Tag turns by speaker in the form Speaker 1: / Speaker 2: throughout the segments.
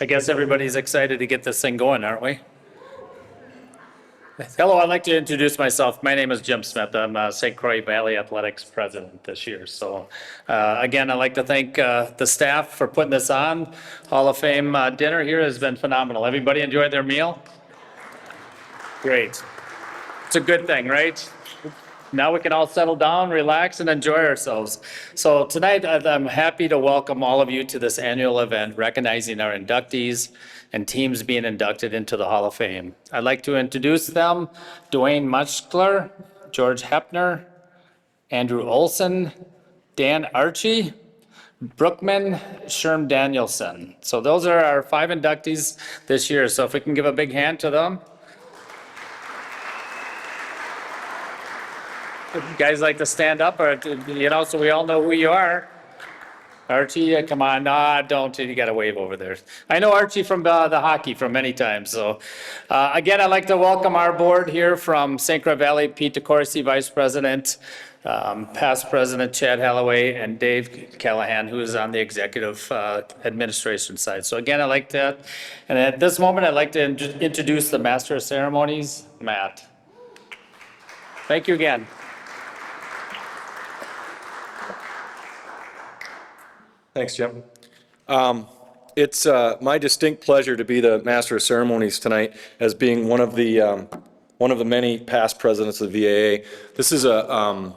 Speaker 1: I guess everybody's excited to get this thing going, aren't we? Hello, I'd like to introduce myself. My name is Jim Smith. I'm St. Croix Valley Athletics president this year. So again, I'd like to thank the staff for putting this on. Hall of Fame dinner here has been phenomenal. Everybody enjoyed their meal? Great. It's a good thing, right? Now we can all settle down, relax, and enjoy ourselves. So tonight, I'm happy to welcome all of you to this annual event recognizing our inductees and teams being inducted into the Hall of Fame. I'd like to introduce them: Dwayne Muschler, George Hepner, Andrew Olson, Dan Archie, Brookman, Sherm Danielson. So those are our 5 inductees this year. So if we can give a big hand to them. You guys like to stand up, or, so we all know who you are. Archie, come on, don't, you got to wave over there. I know Archie from the hockey from many times. So again, I'd like to welcome our board here from St. Croix Valley, Pete DeCourcy, Vice President, past President Chad Halloway, and Dave Callahan, who is on the executive administration side. So again, I like that. And at this moment, I'd like to introduce the Master of Ceremonies, Matt. Thank you again.
Speaker 2: Thanks, Jim. It's my distinct pleasure to be the Master of Ceremonies tonight, as being one of the many past presidents of the VAA. This is an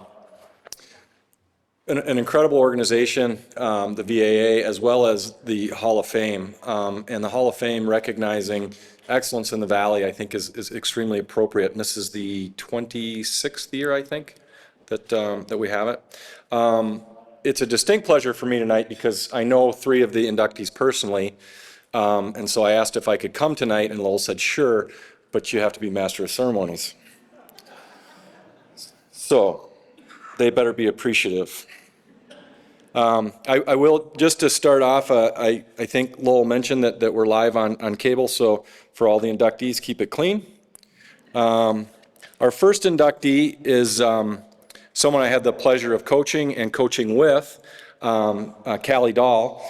Speaker 2: incredible organization, the VAA, as well as the Hall of Fame. And the Hall of Fame recognizing excellence in the Valley, I think, is extremely appropriate. And this is the 26th year, I think, that we have it. It's a distinct pleasure for me tonight because I know 3 of the inductees personally, and so I asked if I could come tonight, and Lowell said, sure, but you have to be Master of Ceremonies. So they better be appreciative. I will, just to start off, I think Lowell mentioned that we're live on cable, so for all the inductees, keep it clean. Our first inductee is someone I had the pleasure of coaching with, Callie Dahl.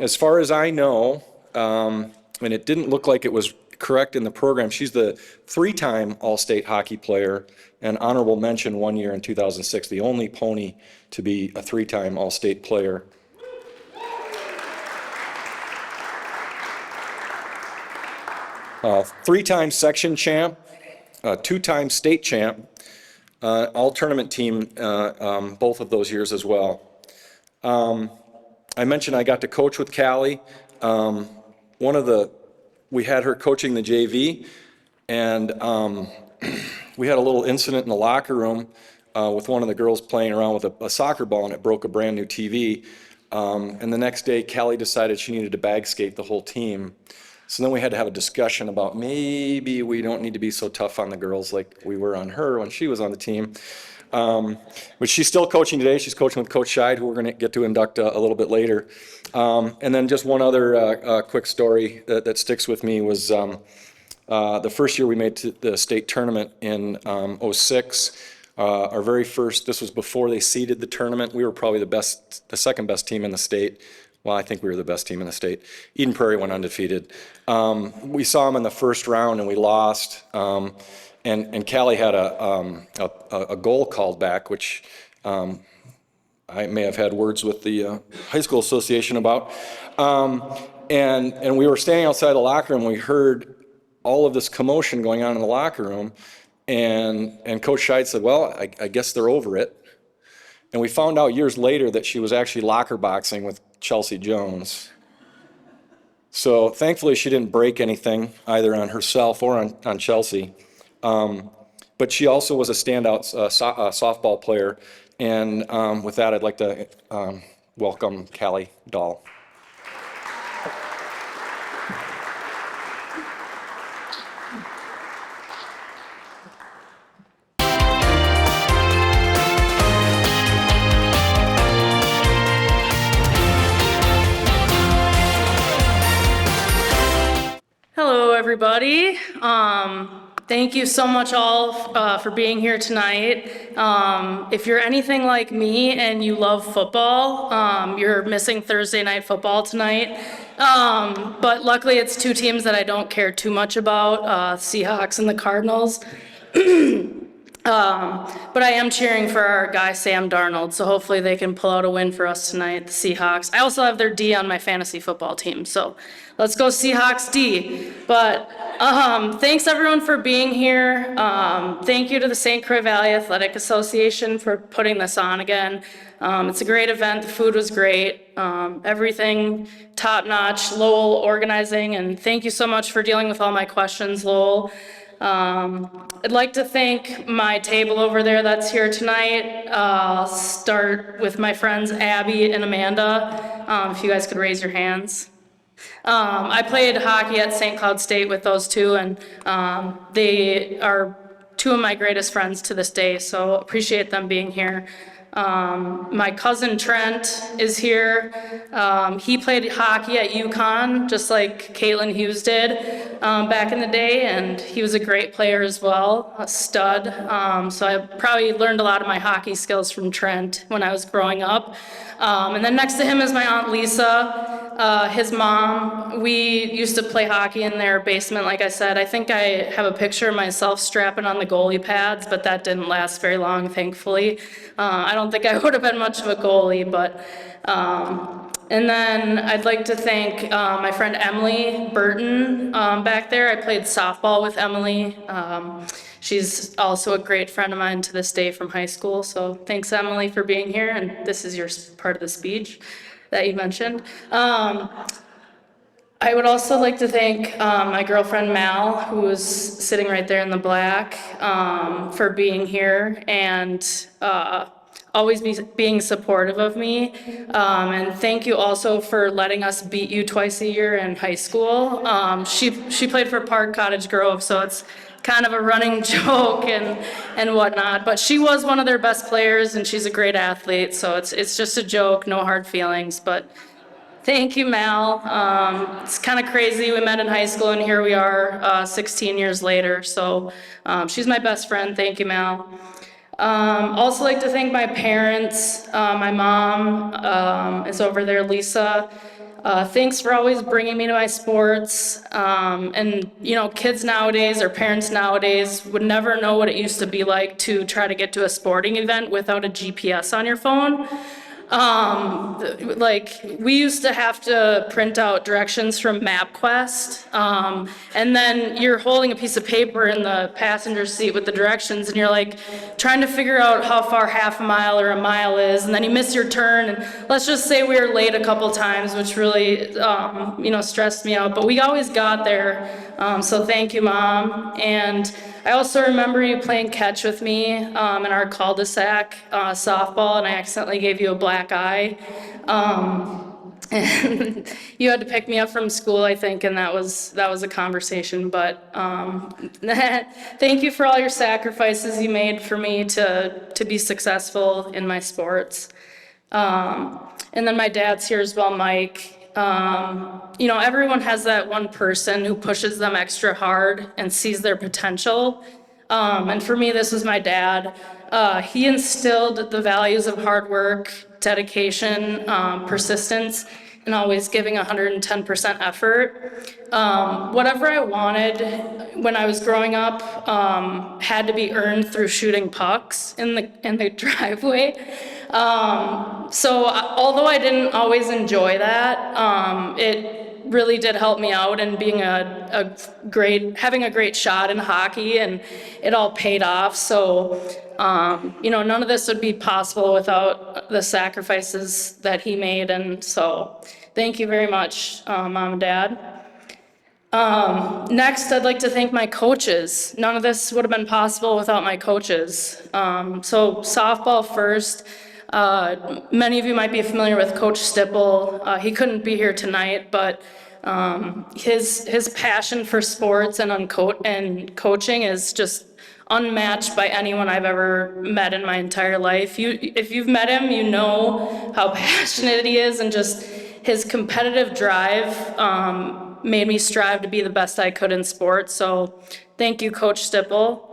Speaker 2: As far as I know, and it didn't look like it was correct in the program, she's the 3-time All-State hockey player and honorable mention 1 year in 2006, the only pony to be a 3-time All-State player. Three-time section champ, 2-time state champ, all tournament team both of those years as well. I mentioned I got to coach with Callie. We had her coaching the JV, and we had a little incident in the locker room with one of the girls playing around with a soccer ball, and it broke a brand new TV. And the next day, Callie decided she needed to bag skate the whole team. So then we had to have a discussion about maybe we don't need to be so tough on the girls like we were on her when she was on the team. But she's still coaching today. She's coaching with Coach Scheid, who we're going to get to induct a little bit later. And then just one other quick story that sticks with me was the first year we made to the state tournament in '06. Our very first, this was before they seeded the tournament. We were probably the second best team in the state. Well, I think we were the best team in the state. Eden Prairie went undefeated. We saw them in the first round and we lost. And Callie had a goal called back, which I may have had words with the high school association about. And we were standing outside the locker room. We heard all of this commotion going on in the locker room. And Coach Scheid said, well, I guess they're over it. And we found out years later that she was actually locker boxing with Chelsea Jones. So thankfully she didn't break anything either on herself or on Chelsea. But she also was a standout softball player. And with that, I'd like to welcome Callie Dahl.
Speaker 3: Hello, everybody. Thank you so much all for being here tonight. If you're anything like me and you love football, you're missing Thursday night football tonight. But luckily it's two teams that I don't care too much about, Seahawks and the Cardinals. But I am cheering for our guy Sam Darnold, so hopefully they can pull out a win for us tonight, the Seahawks. I also have their D on my fantasy football team, so let's go Seahawks D. But thanks everyone for being here. Thank you to the St. Croix Valley Athletic Association for putting this on again. It's a great event, the food was great, everything top-notch, Lowell organizing, and thank you so much for dealing with all my questions, Lowell. I'd like to thank my table over there that's here tonight. I'll start with my friends Abby and Amanda, if you guys could raise your hands. I played hockey at St. Cloud State with those two, and they are two of my greatest friends to this day, so appreciate them being here. My cousin Trent is here. He played hockey at UConn, just like Caitlin Hughes did back in the day, and he was a great player as well, a stud. So I probably learned a lot of my hockey skills from Trent when I was growing up. And then next to him is my Aunt Lisa, his mom. We used to play hockey in their basement, like I said. I think I have a picture of myself strapping on the goalie pads, but that didn't last very long, thankfully. I don't think I would have been much of a goalie, but, and then I'd like to thank my friend Emily Burton back there. I played softball with Emily. She's also a great friend of mine to this day from high school, so thanks Emily for being here, and this is your part of the speech that you mentioned. I would also like to thank my girlfriend Mal, who is sitting right there in the black, for being here and always being supportive of me. And thank you also for letting us beat you twice a year in high school. She played for Park Cottage Grove, so it's kind of a running joke and whatnot. But she was one of their best players, and she's a great athlete, so it's just a joke, no hard feelings. But thank you, Mal. It's kind of crazy. We met in high school, and here we are 16 years later. So she's my best friend. Thank you, Mal. Also like to thank my parents. My mom is over there, Lisa. Thanks for always bringing me to my sports. And, you know, kids nowadays or parents nowadays would never know what it used to be like to try to get to a sporting event without a GPS on your phone. Like we used to have to print out directions from MapQuest, and then you're holding a piece of paper in the passenger seat with the directions, and you're like trying to figure out how far half a mile or a mile is, and then you miss your turn, and let's just say we were late a couple times, which really, you know, stressed me out, but we always got there, so thank you, Mom. And I also remember you playing catch with me in our cul-de-sac softball, and I accidentally gave you a black eye. And you had to pick me up from school, I think, and that was a conversation. But thank you for all your sacrifices you made for me to be successful in my sports. And then my dad's here as well, Mike. You know, everyone has that one person who pushes them extra hard and sees their potential. And for me, this was my dad. He instilled the values of hard work, dedication, persistence, and always giving 110% effort. Whatever I wanted when I was growing up had to be earned through shooting pucks in the driveway. So although I didn't always enjoy that, it really did help me out in being having a great shot in hockey, and it all paid off. So, you know, none of this would be possible without the sacrifices that he made. And so thank you very much, Mom and Dad. Next, I'd like to thank my coaches. None of this would have been possible without my coaches. So softball first. Many of you might be familiar with Coach Stipple. He couldn't be here tonight, but his passion for sports and coaching is just unmatched by anyone I've ever met in my entire life. If you've met him, you know how passionate he is, and just his competitive drive made me strive to be the best I could in sports. So thank you, Coach Stipple.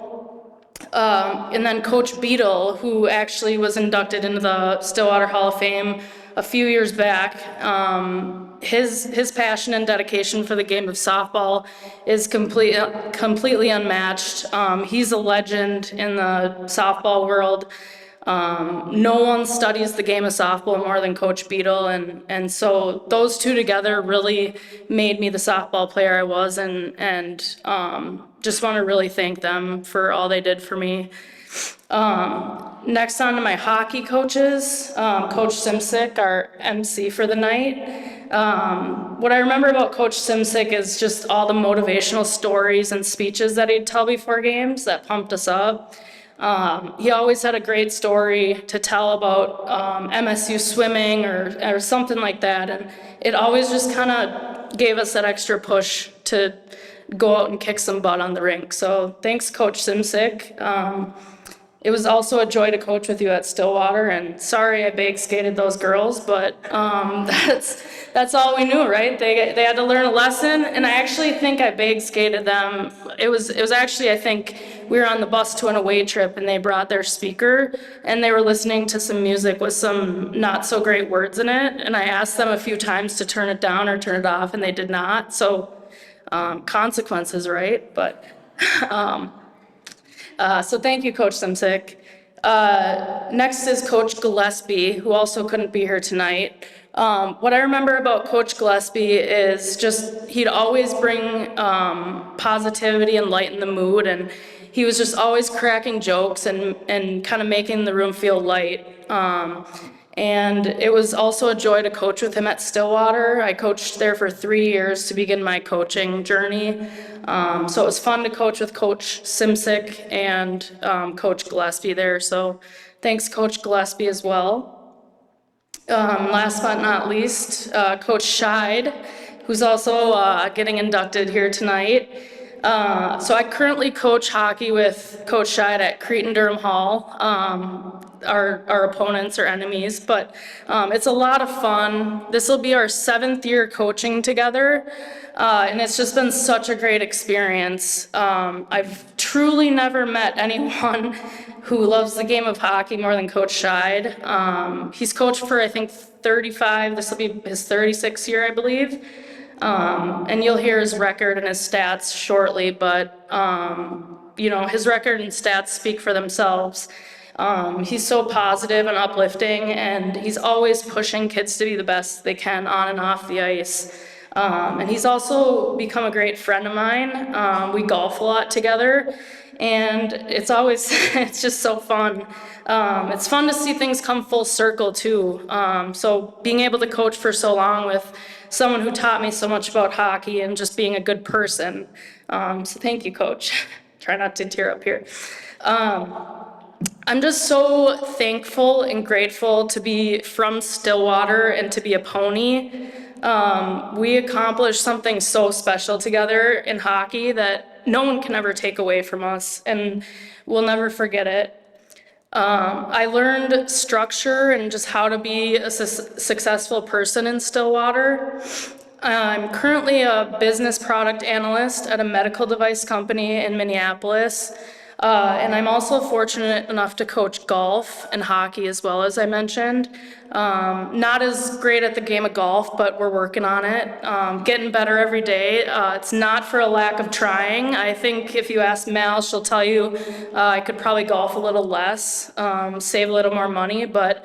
Speaker 3: And then Coach Beadle, who actually was inducted into the Stillwater Hall of Fame a few years back. His passion and dedication for the game of softball is completely unmatched. He's a legend in the softball world. No one studies the game of softball more than Coach Beadle, and so those two together really made me the softball player I was, and just want to really thank them for all they did for me. Next on to my hockey coaches, Coach Simsick, our MC for the night. What I remember about Coach Simsick is just all the motivational stories and speeches that he'd tell before games that pumped us up. He always had a great story to tell about MSU swimming or something like that, and it always just kind of gave us that extra push to go out and kick some butt on the rink. So thanks, Coach Simsick. It was also a joy to coach with you at Stillwater, and sorry I bag skated those girls, but that's all we knew, right? They had to learn a lesson, and I actually think I bag skated them. It was actually, I think, we were on the bus to an away trip, and they brought their speaker, and they were listening to some music with some not so great words in it, and I asked them a few times to turn it down or turn it off, and they did not, so consequences, right? But so thank you, Coach Simsick. Next is Coach Gillespie, who also couldn't be here tonight. What I remember about Coach Gillespie is just he'd always bring positivity and lighten the mood, and he was just always cracking jokes and kind of making the room feel light. And it was also a joy to coach with him at Stillwater. I coached there for 3 years to begin my coaching journey. So it was fun to coach with Coach Simsick and Coach Gillespie there. So thanks, Coach Gillespie, as well. Last but not least, Coach Scheid, who's also getting inducted here tonight. So I currently coach hockey with Coach Scheid at Cretin-Durham Hall. Our opponents or enemies, but it's a lot of fun. This will be our 7th year coaching together, and it's just been such a great experience. I've truly never met anyone who loves the game of hockey more than Coach Scheid. He's coached for, I think, 35, this will be his 36th year, I believe. And you'll hear his record and his stats shortly, but his record and stats speak for themselves. He's so positive and uplifting, and he's always pushing kids to be the best they can on and off the ice. And he's also become a great friend of mine. We golf a lot together, and it's just so fun. It's fun to see things come full circle too. So being able to coach for so long with someone who taught me so much about hockey and just being a good person. So thank you, Coach. Try not to tear up here. I'm just so thankful and grateful to be from Stillwater and to be a pony. We accomplished something so special together in hockey that no one can ever take away from us, and we'll never forget it. I learned structure and just how to be a successful person in Stillwater. I'm currently a business product analyst at a medical device company in Minneapolis. And I'm also fortunate enough to coach golf and hockey as well, as I mentioned. Not as great at the game of golf, but we're working on it, getting better every day. It's not for a lack of trying. I think if you ask Mal, she'll tell you I could probably golf a little less, save a little more money, but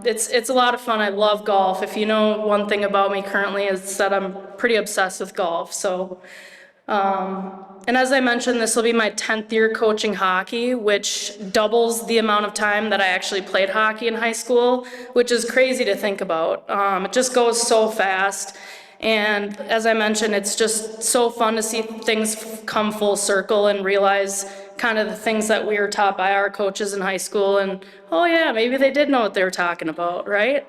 Speaker 3: it's a lot of fun. I love golf. If you know one thing about me currently is that I'm pretty obsessed with golf. So. And as I mentioned, this will be my 10th year coaching hockey, which doubles the amount of time that I actually played hockey in high school, which is crazy to think about. It just goes so fast. And as I mentioned, it's just so fun to see things come full circle and realize kind of the things that we were taught by our coaches in high school. And, oh yeah, maybe they did know what they were talking about, right?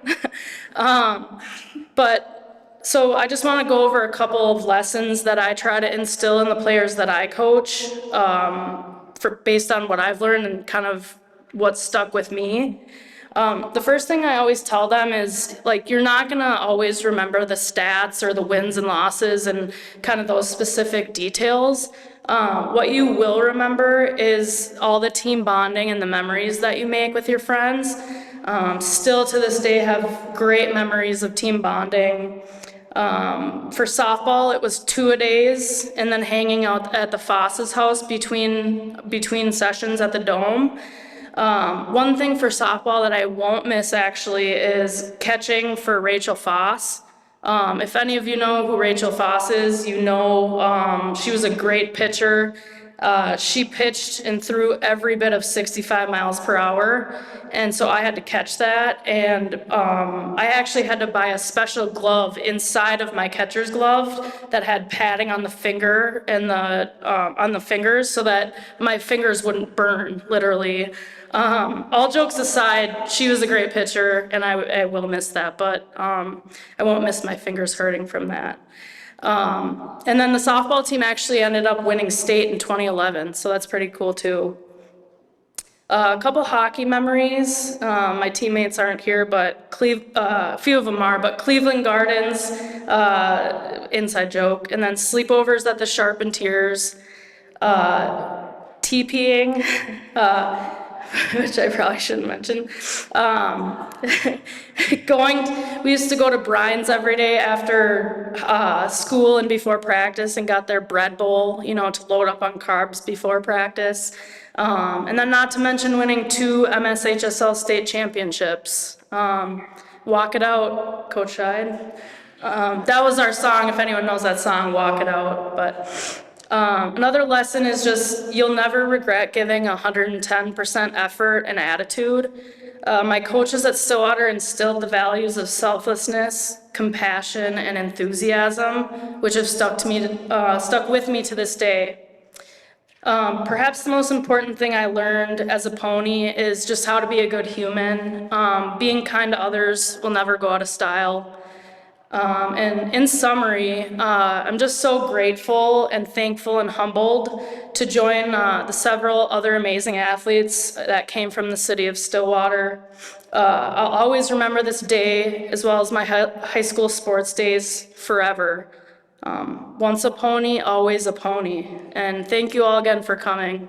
Speaker 3: So I just want to go over a couple of lessons that I try to instill in the players that I coach, based on what I've learned and kind of what stuck with me. The first thing I always tell them is, like, you're not gonna always remember the stats or the wins and losses and kind of those specific details. What you will remember is all the team bonding and the memories that you make with your friends. Still to this day have great memories of team bonding. For softball, it was 2-a-days and then hanging out at the Foss's house between sessions at the Dome. One thing for softball that I won't miss actually is catching for Rachel Foss. If any of you know who Rachel Foss is, you know she was a great pitcher. She pitched and threw every bit of 65 miles per hour, and so I had to catch that, and I actually had to buy a special glove inside of my catcher's glove that had padding on the finger and on the fingers so that my fingers wouldn't burn, literally. All jokes aside, she was a great pitcher, and I will miss that, but I won't miss my fingers hurting from that. And then the softball team actually ended up winning state in 2011, so that's pretty cool too. A couple hockey memories. My teammates aren't here, but a few of them are, but Cleveland Gardens, inside joke, and then sleepovers at the Charpentiers, TPing, which I probably shouldn't mention. We used to go to Brian's every day after school and before practice and got their bread bowl, to load up on carbs before practice. And then not to mention winning 2 MSHSL state championships. Walk It Out, Coach Scheid. That was our song, if anyone knows that song, Walk It Out. But another lesson is just you'll never regret giving 110% effort and attitude. My coaches at Stillwater instilled the values of selflessness, compassion, and enthusiasm, which have stuck with me to this day. Perhaps the most important thing I learned as a pony is just how to be a good human. Being kind to others will never go out of style. And in summary, I'm just so grateful and thankful and humbled to join the several other amazing athletes that came from the city of Stillwater. I'll always remember this day as well as my high school sports days forever. Once a pony, always a pony. And thank you all again for coming.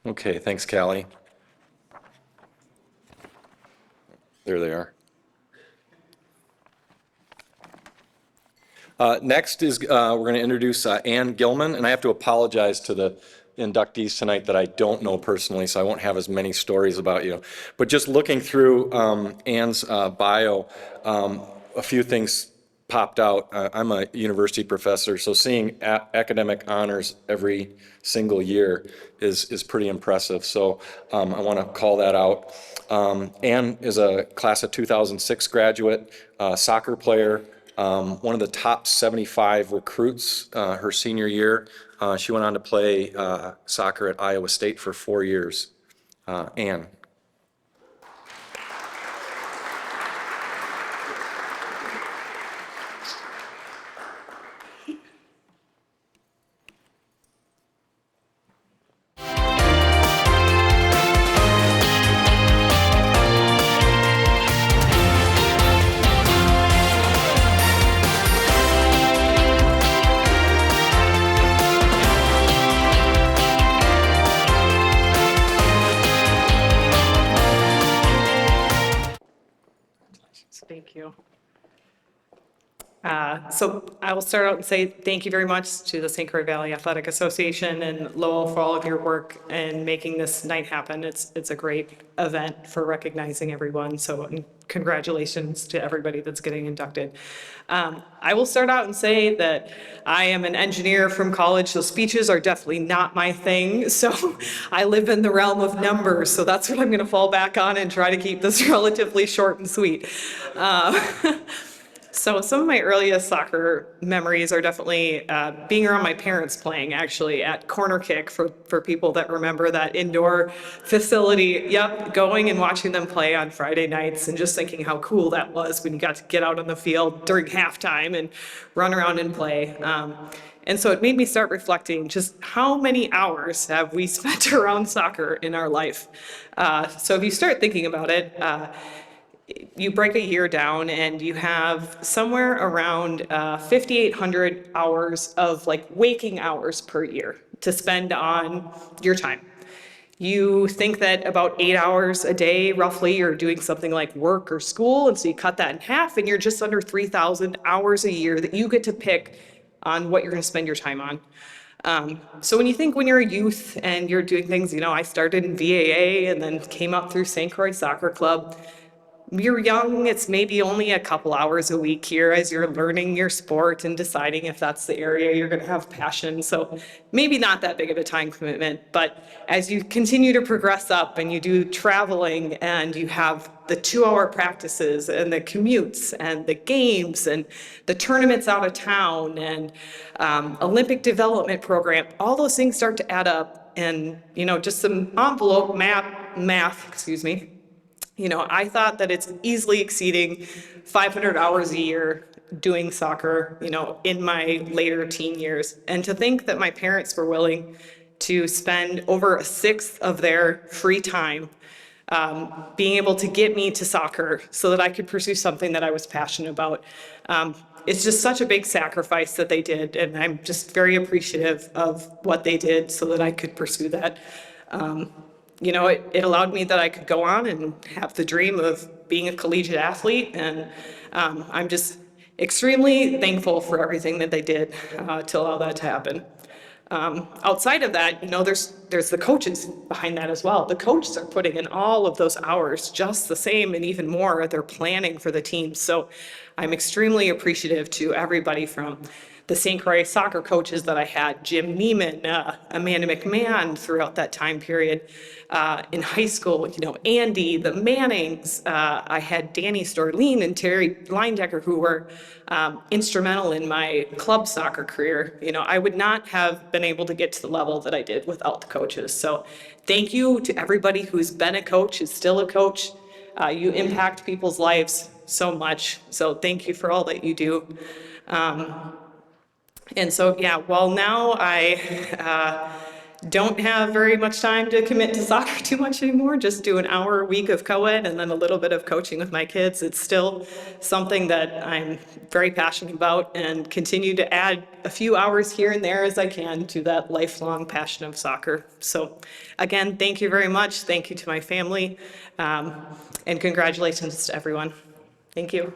Speaker 2: Okay, thanks, Callie. There they are. Next is we're going to introduce Ann Gilman, and I have to apologize to the inductees tonight that I don't know personally, so I won't have as many stories about you. But just looking through Ann's bio, a few things popped out. I'm a university professor, so seeing academic honors every single year is pretty impressive. So I want to call that out. Ann is a class of 2006 graduate, soccer player, one of the top 75 recruits her senior year. She went on to play soccer at Iowa State for 4 years. Ann.
Speaker 4: Thank you. So I will start out and say thank you very much to the St. Croix Valley Athletic Association and Lowell for all of your work in making this night happen. It's a great event for recognizing everyone. So congratulations to everybody that's getting inducted. I will start out and say that I am an engineer from college, so speeches are definitely not my thing. So I live in the realm of numbers, so that's what I'm going to fall back on and try to keep this relatively short and sweet. So some of my earliest soccer memories are definitely being around my parents playing actually at corner kick for people that remember that indoor facility. Yep, going and watching them play on Friday nights and just thinking how cool that was when you got to get out on the field during halftime and run around and play. And so it made me start reflecting just how many hours have we spent around soccer in our life. So if you start thinking about it, you break a year down and you have somewhere around 5,800 hours of like waking hours per year to spend on your time. You think that about 8 hours a day, roughly, you're doing something like work or school, and so you cut that in half, and you're just under 3,000 hours a year that you get to pick on what you're going to spend your time on. So when you think when you're a youth and you're doing things, I started in VAA and then came up through St. Croix Soccer Club. You're young, it's maybe only a couple hours a week here as you're learning your sport and deciding if that's the area you're going to have passion. So maybe not that big of a time commitment, but as you continue to progress up and you do traveling and you have the 2-hour practices and the commutes and the games and the tournaments out of town and Olympic development program, all those things start to add up. And, just some envelope math, excuse me. I thought that it's easily exceeding 500 hours a year doing soccer, in my later teen years. And to think that my parents were willing to spend over a sixth of their free time being able to get me to soccer so that I could pursue something that I was passionate about. It's just such a big sacrifice that they did, and I'm just very appreciative of what they did so that I could pursue that. It allowed me that I could go on and have the dream of being a collegiate athlete, and I'm just extremely thankful for everything that they did to allow that to happen. Outside of that, there's the coaches behind that as well. The coaches are putting in all of those hours just the same and even more. They're planning for the team. So I'm extremely appreciative to everybody from the St. Croix soccer coaches that I had, Jim Neiman, Amanda McMahon throughout that time period. In high school, Andy, the Mannings, I had Danny Storlin and Terry Leindecker who were instrumental in my club soccer career. I would not have been able to get to the level that I did without the coaches. So thank you to everybody who's been a coach, is still a coach. You impact people's lives so much. So thank you for all that you do. And so, while now I don't have very much time to commit to soccer too much anymore, just do an hour a week of co-ed and then a little bit of coaching with my kids, it's still something that I'm very passionate about and continue to add a few hours here and there as I can to that lifelong passion of soccer. So again, thank you very much. Thank you to my family, and congratulations to everyone. Thank you.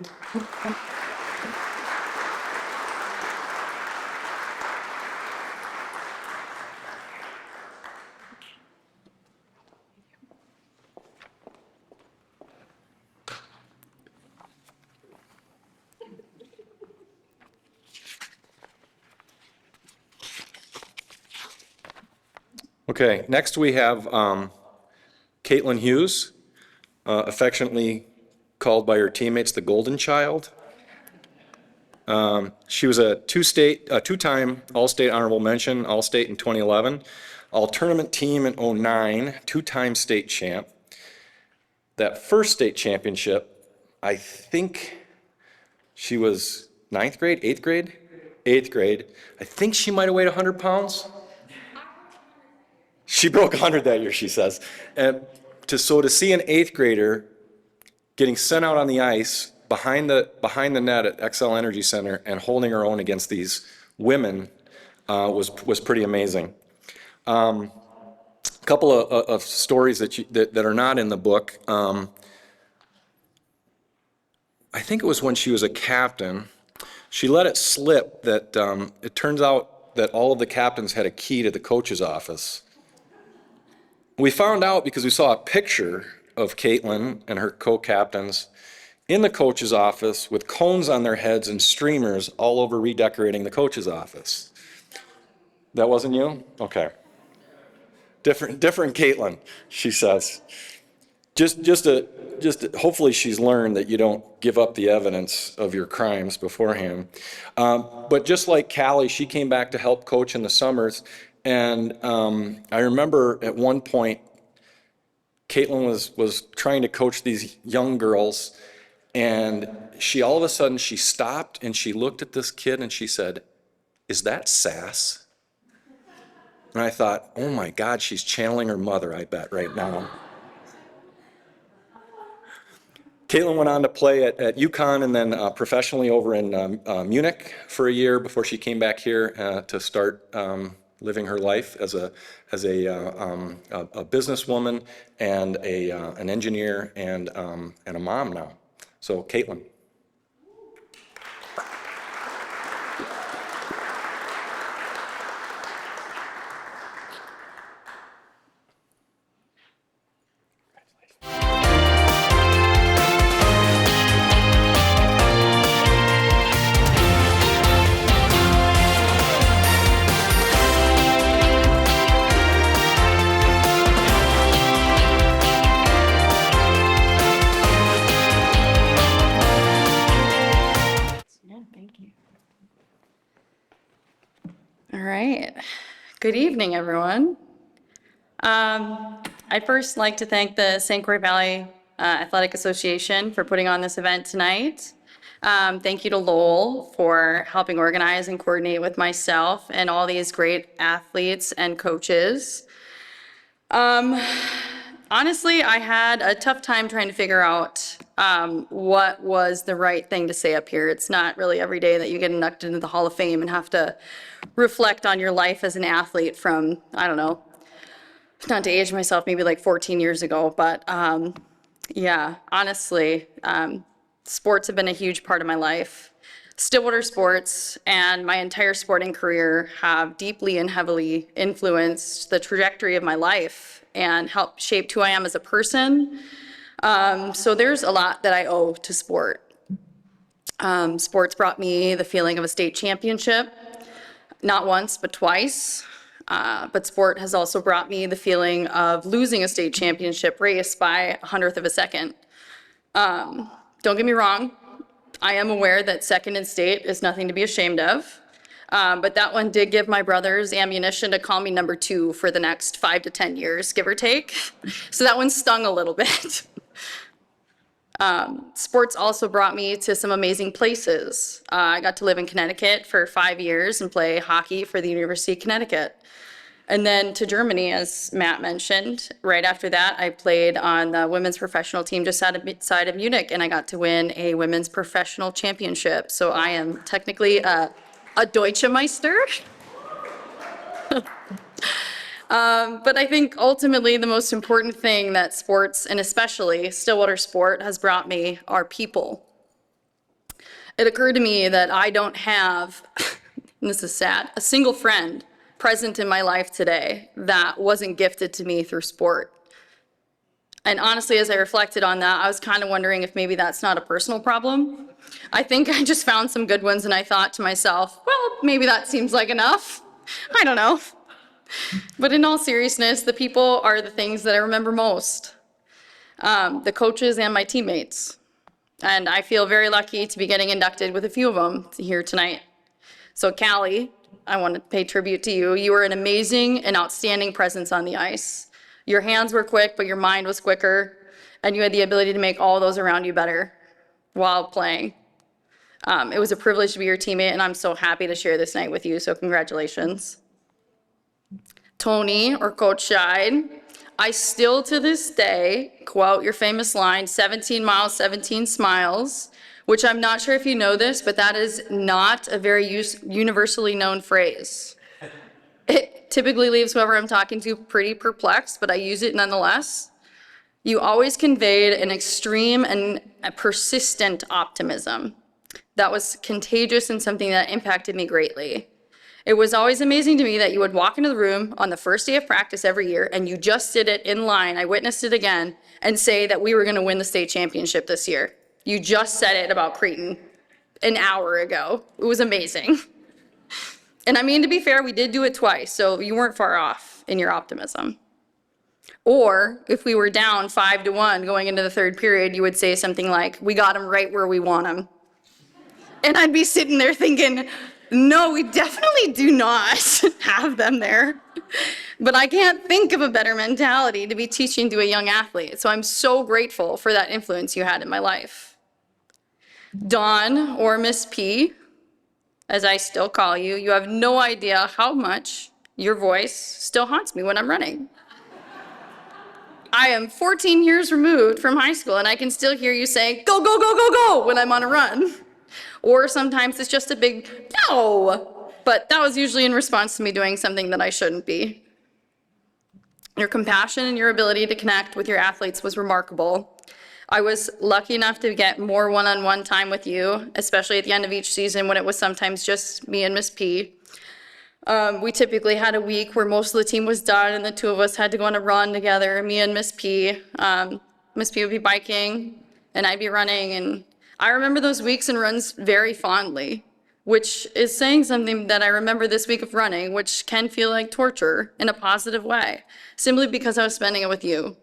Speaker 2: Okay, next we have Caitlin Hughes, affectionately called by her teammates the Golden Child. She was a two-time All-State honorable mention, All-State in 2011, All-Tournament team in 2009, two-time state champ. That first state championship, I think she was ninth grade, eighth grade? Eighth grade. I think she might have weighed 100 pounds. She broke 100 that year, she says. And to see an eighth grader getting sent out on the ice behind the net at XL Energy Center and holding her own against these women was pretty amazing. A couple of stories that are not in the book. I think it was when she was a captain. She let it slip that it turns out that all of the captains had a key to the coach's office. We found out because we saw a picture of Caitlin and her co-captains in the coach's office with cones on their heads and streamers all over redecorating the coach's office. That wasn't you? Okay. Different Caitlin, she says. hopefully she's learned that you don't give up the evidence of your crimes beforehand. But just like Callie, she came back to help coach in the summers. And I remember at one point, Caitlin was trying to coach these young girls, and all of a sudden she stopped and she looked at this kid and she said, "Is that sass?" And I thought, oh my God, she's channeling her mother, I bet, right now. Caitlin went on to play at UConn and then professionally over in Munich for a year before she came back here to start living her life as a businesswoman and an engineer and a mom now. So, Caitlin.
Speaker 3: Yeah, thank you. All right. Good evening, everyone. I'd first like to thank the St. Croix Valley Athletic Association for putting on this event tonight. Thank you to Lowell for helping organize and coordinate with myself and all these great athletes and coaches. Honestly, I had a tough time trying to figure out what was the right thing to say up here. It's not really every day that you get inducted into the Hall of Fame and have to reflect on your life as an athlete from, I don't know, not to age myself, maybe like 14 years ago. But yeah, honestly, sports have been a huge part of my life. Stillwater sports and my entire sporting career have deeply and heavily influenced the trajectory of my life and helped shape who I am as a person. So there's a lot that I owe to sport. Sports brought me the feeling of a state championship, not once, but twice. But sport has also brought me the feeling of losing a state championship race by 100th of a second. Don't get me wrong, I am aware that second in state is nothing to be ashamed of. But that one did give my brothers ammunition to call me number 2 for the next 5 to 10 years, give or take. So that one stung a little bit. Sports also brought me to some amazing places. I got to live in Connecticut for 5 years and play hockey for the University of Connecticut. And then to Germany, as Matt mentioned. Right after that, I played on the women's professional team just outside of Munich, and I got to win a women's professional championship. So I am technically a Deutsche Meister. But I think ultimately the most important thing that sports, and especially Stillwater sport, has brought me are people. It occurred to me that I don't have, and this is sad, a single friend present in my life today that wasn't gifted to me through sport. And honestly, as I reflected on that, I was kind of wondering if maybe that's not a personal problem. I think I just found some good ones and I thought to myself, well, maybe that seems like enough. I don't know. But in all seriousness, the people are the things that I remember most. The coaches and my teammates. And I feel very lucky to be getting inducted with a few of them here tonight. So Callie, I want to pay tribute to you. You were an amazing and outstanding presence on the ice. Your hands were quick, but your mind was quicker, and you had the ability to make all those around you better while playing. It was a privilege to be your teammate, and I'm so happy to share this night with you, so congratulations. Tony, or Coach Scheid, I still to this day quote your famous line, 17 miles, 17 smiles, which I'm not sure if you know this, but that is not a very universally known phrase. It typically leaves whoever I'm talking to pretty perplexed, but I use it nonetheless. You always conveyed an extreme and a persistent optimism that was contagious and something that impacted me greatly. It was always amazing to me that you would walk into the room on the first day of practice every year, and you just did it in line, I witnessed it again, and say that we were gonna win the state championship this year. You just said it about Creighton an hour ago. It was amazing. And I mean, to be fair, we did do it twice, so you weren't far off in your optimism. Or if we were down 5-1 going into the third period, you would say something like, we got them right where we want them. And I'd be sitting there thinking, no, we definitely do not have them there. But I can't think of a better mentality to be teaching to a young athlete. So I'm so grateful for that influence you had in my life. Dawn, or Miss P, as I still call you, you have no idea how much your voice still haunts me when I'm running. I am 14 years removed from high school, and I can still hear you say, go, go, go, go, go, when I'm on a run. Or sometimes it's just a big no, but that was usually in response to me doing something that I shouldn't be. Your compassion and your ability to connect with your athletes was remarkable. I was lucky enough to get more one-on-one time with you, especially at the end of each season when it was sometimes just me and Miss P. We typically had a week where most of the team was done and the two of us had to go on a run together, me and Miss P. Miss P would be biking and I'd be running, and I remember those weeks and runs very fondly, which is saying something that I remember this week of running, which can feel like torture in a positive way, simply because I was spending it with you.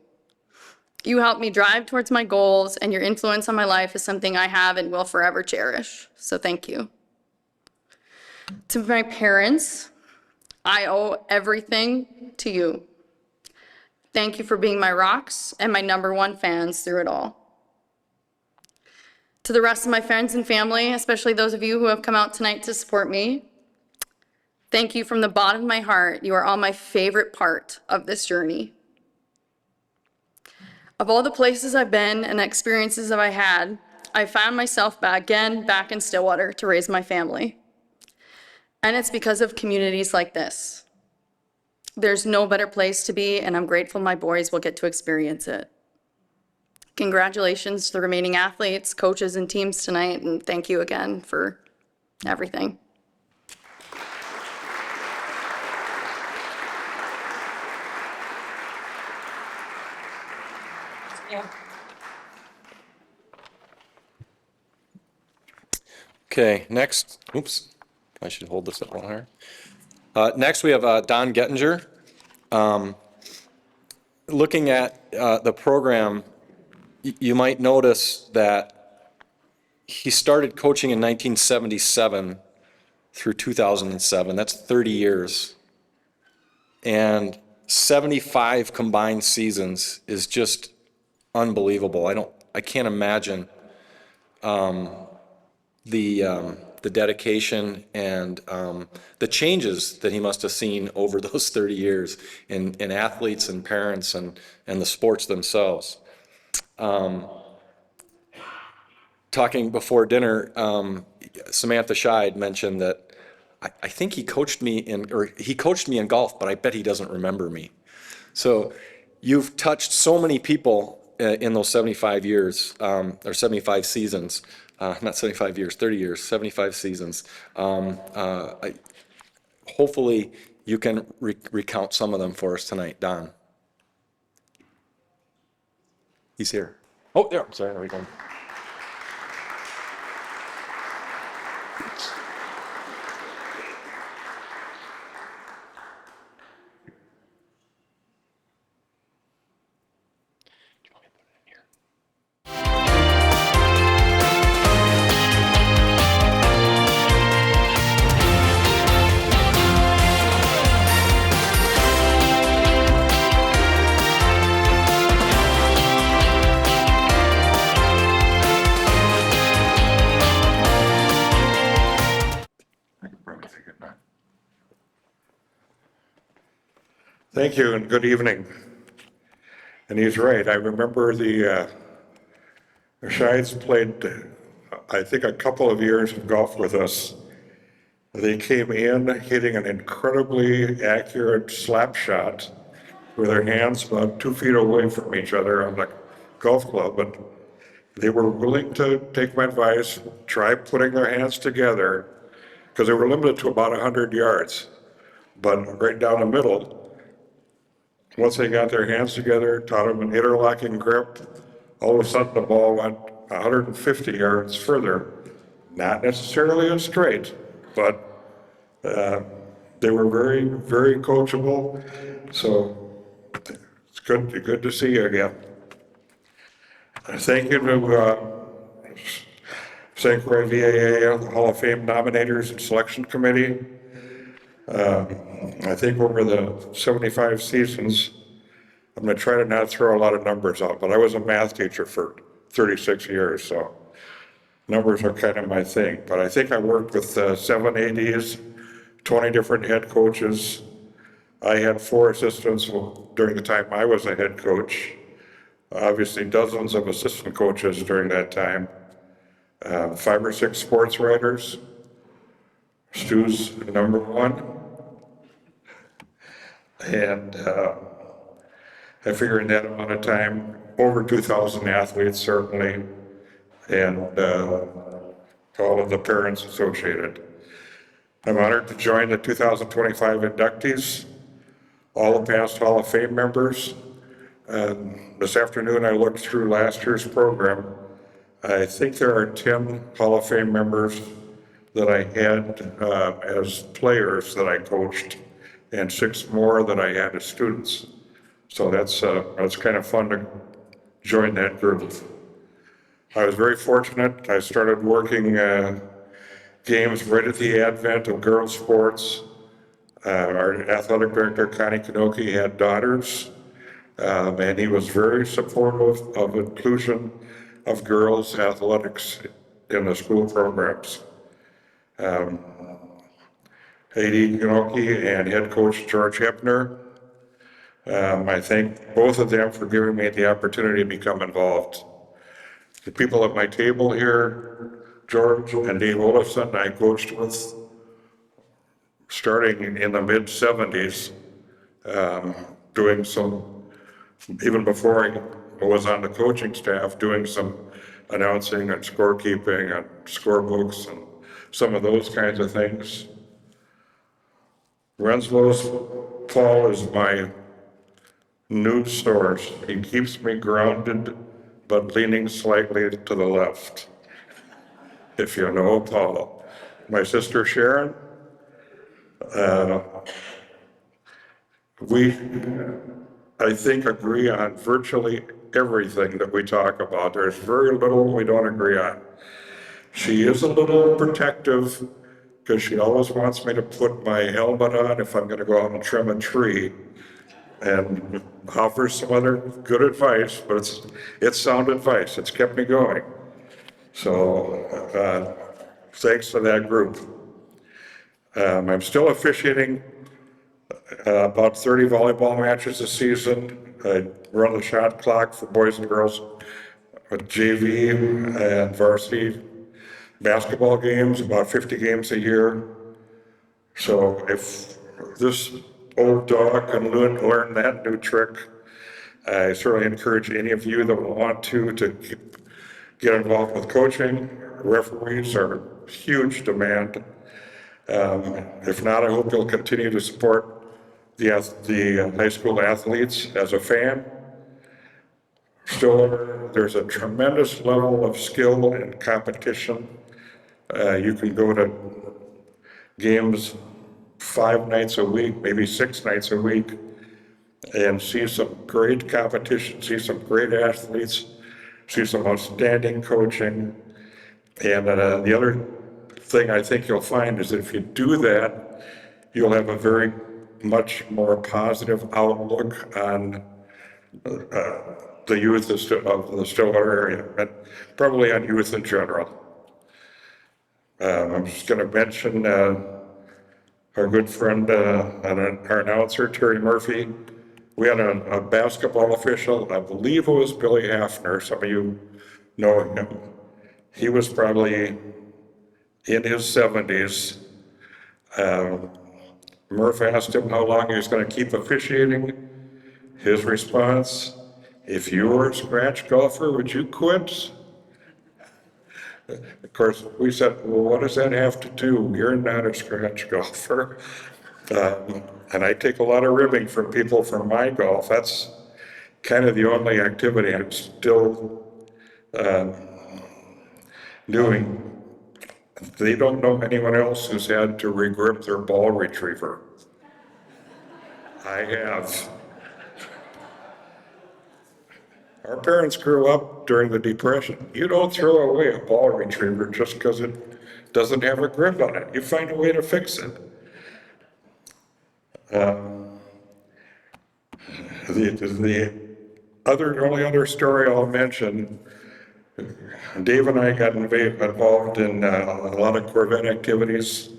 Speaker 3: You helped me drive towards my goals, and your influence on my life is something I have and will forever cherish. So thank you. To my parents, I owe everything to you. Thank you for being my rocks and my #1 fans through it all. To the rest of my friends and family, especially those of you who have come out tonight to support me, thank you from the bottom of my heart. You are all my favorite part of this journey. Of all the places I've been and experiences that I had, I found myself back in Stillwater to raise my family. And it's because of communities like this. There's no better place to be, and I'm grateful my boys will get to experience it. Congratulations to the remaining athletes, coaches, and teams tonight, and thank you again for everything.
Speaker 2: Okay, next, oops, I should hold this up on here. Next, we have Don Gettinger. Looking at the program, you might notice that he started coaching in 1977 through 2007. That's 30 years. And 75 combined seasons is just unbelievable. I can't imagine the dedication and the changes that he must have seen over those 30 years in athletes and parents and the sports themselves. Talking before dinner, Samantha Scheid mentioned that I think he coached me in golf, but I bet he doesn't remember me. So you've touched so many people in those 75 years, or 75 seasons. Not 75 years, 30 years, 75 seasons. Hopefully you can recount some of them for us tonight. Don. He's here. Oh, there, I'm sorry, there we go.
Speaker 5: Thank you and good evening. And he's right. I remember the Scheids played, I think, a couple of years of golf with us. They came in hitting an incredibly accurate slap shot with their hands about 2 feet away from each other on the golf club. But they were willing to take my advice, try putting their hands together, because they were limited to about 100 yards. But right down the middle, once they got their hands together, taught them an interlocking grip, all of a sudden the ball went 150 yards further. Not necessarily a straight, but they were very, very coachable. So it's good to see you again. Thank you to St. Croix VAA Hall of Fame Nominators and Selection Committee. I think over the 75 seasons, I'm going to try to not throw a lot of numbers out, but I was a math teacher for 36 years, so numbers are kind of my thing. But I think I worked with 7 ADs, 20 different head coaches. I had 4 assistants during the time I was a head coach. Obviously, dozens of assistant coaches during that time. 5 or 6 sports writers. Stu's number 1. And I figure in that amount of time, over 2,000 athletes certainly, and all of the parents associated. I'm honored to join the 2025 inductees, all the past Hall of Fame members. This afternoon I looked through last year's program. I think there are 10 Hall of Fame members that I had as players that I coached, and 6 more that I had as students. So that's kind of fun to join that group. I was very fortunate. I started working games right at the advent of girls' sports. Our athletic director, Connie Kanoki, had daughters, and he was very supportive of inclusion of girls' athletics in the school programs. A.D. Kanoki and head coach George Hepner, I thank both of them for giving me the opportunity to become involved. The people at my table here, George and Dave Olafson, I coached with starting in the mid-70s, doing some, even before I was on the coaching staff, doing some announcing and scorekeeping and scorebooks and some of those kinds of things. Renslow's Paul is my news source. He keeps me grounded, but leaning slightly to the left, if you know Paul. My sister Sharon, we, I think, agree on virtually everything that we talk about. There's very little we don't agree on. She is a little protective because she always wants me to put my helmet on if I'm going to go out and trim a tree, and offers some other good advice, but it's sound advice. It's kept me going. So thanks to that group. I'm still officiating about 30 volleyball matches a season. I run the shot clock for boys and girls with JV and varsity basketball games, about 50 games a year. So if this old dog can learn that new trick, I certainly encourage any of you that want to get involved with coaching. Referees are huge demand. If not, I hope you'll continue to support the high school athletes as a fan. Still, there's a tremendous level of skill and competition. You can go to games 5 nights a week, maybe 6 nights a week, and see some great competition, see some great athletes, see some outstanding coaching. And the other thing I think you'll find is that if you do that, you'll have a very much more positive outlook on the youth of the Stillwater area, and probably on youth in general. I'm just going to mention our good friend, our announcer, Terry Murphy. We had a basketball official, I believe it was Billy Hafner, some of you know him. He was probably in his 70s. Murph asked him how long he was going to keep officiating. His response, "If you were a scratch golfer, would you quit?" Of course, we said, well, what does that have to do? You're not a scratch golfer. And I take a lot of ribbing from people from my golf. That's kind of the only activity I'm still doing. They don't know anyone else who's had to regrip their ball retriever. I have. Our parents grew up during the Depression. You don't throw away a ball retriever just because it doesn't have a grip on it. You find a way to fix it. The only other story I'll mention, Dave and I got involved in a lot of Corvette activities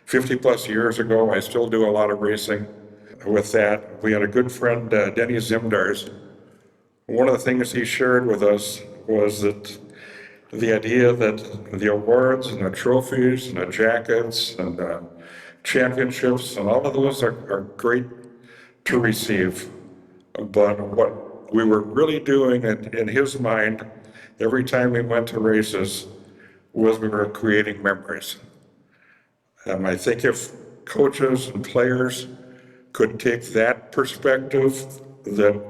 Speaker 5: 50 plus years ago. I still do a lot of racing with that. We had a good friend, Denny Zimdars. One of the things he shared with us was that the idea that the awards and the trophies and the jackets and the championships and all of those are great to receive. But what we were really doing in his mind, every time we went to races, was we were creating memories. I think if coaches and players could take that perspective, that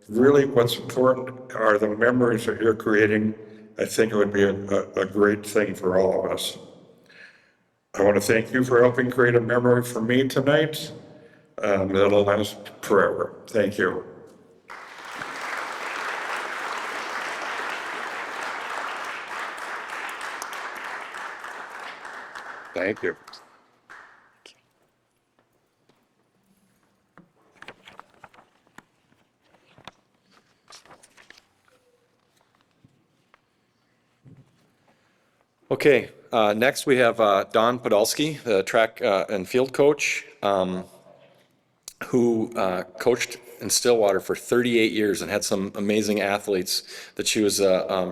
Speaker 5: really what's important are the memories that you're creating, I think it would be a great thing for all of us. I want to thank you for helping create a memory for me tonight that'll last forever. Thank you.
Speaker 6: Thank you.
Speaker 2: Okay, next we have Don Podolsky, the track and field coach, who coached in Stillwater for 38 years and had some amazing athletes that she was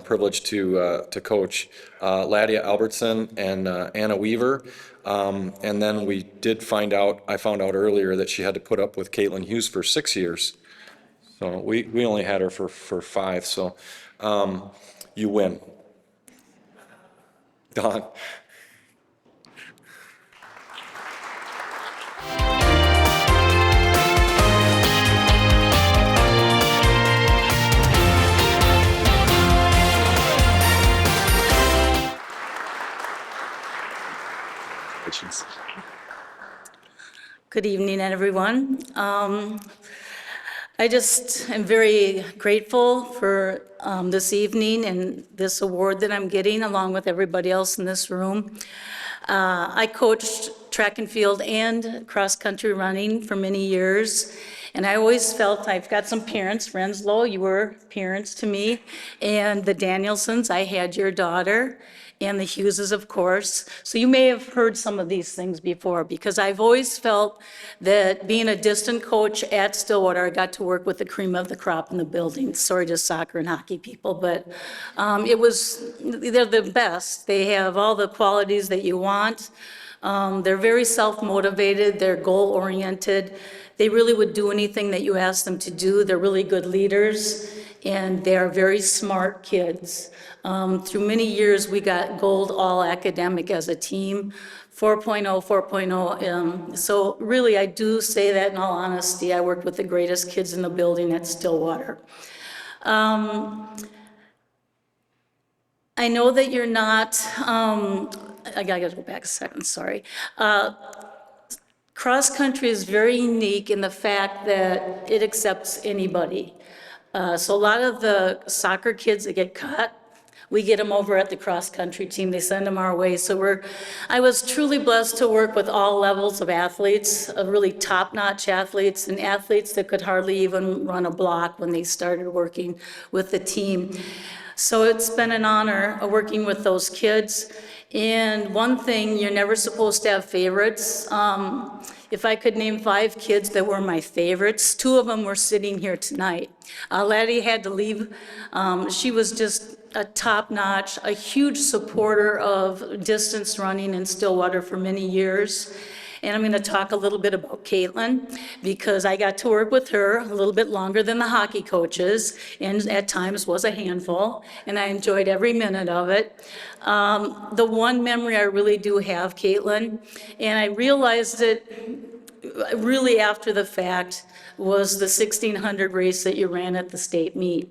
Speaker 2: privileged to coach. Ladia Albertson and Anna Weaver. And then I found out earlier that she had to put up with Caitlin Hughes for 6 years. So we only had her for 5, so you win. Don.
Speaker 7: Good evening, everyone. I just am very grateful for this evening and this award that I'm getting along with everybody else in this room. I coached track and field and cross-country running for many years, and I always felt I've got some parents, Renslow, you were parents to me, and the Danielsons, I had your daughter, and the Hugheses, of course. So you may have heard some of these things before, because I've always felt that being a distant coach at Stillwater, I got to work with the cream of the crop in the building. Sorry to soccer and hockey people, but they're the best. They have all the qualities that you want. They're very self-motivated, they're goal-oriented. They really would do anything that you ask them to do. They're really good leaders, and they are very smart kids. Through many years, we got gold all academic as a team, 4.0, 4.0. So really, I do say that in all honesty. I worked with the greatest kids in the building at Stillwater. I know that you're not, I gotta go back a second, sorry. Cross country is very unique in the fact that it accepts anybody. So a lot of the soccer kids that get cut, we get them over at the cross-country team. They send them our way. So I was truly blessed to work with all levels of athletes, of really top-notch athletes, and athletes that could hardly even run a block when they started working with the team. So it's been an honor working with those kids. And one thing, you're never supposed to have favorites. If I could name 5 kids that were my favorites, 2 of them were sitting here tonight. Laddie had to leave. She was just a top-notch, a huge supporter of distance running in Stillwater for many years. And I'm going to talk a little bit about Caitlin, because I got to work with her a little bit longer than the hockey coaches, and at times was a handful, and I enjoyed every minute of it. The one memory I really do have, Caitlin, and I realized it really after the fact, was the 1600 race that you ran at the state meet.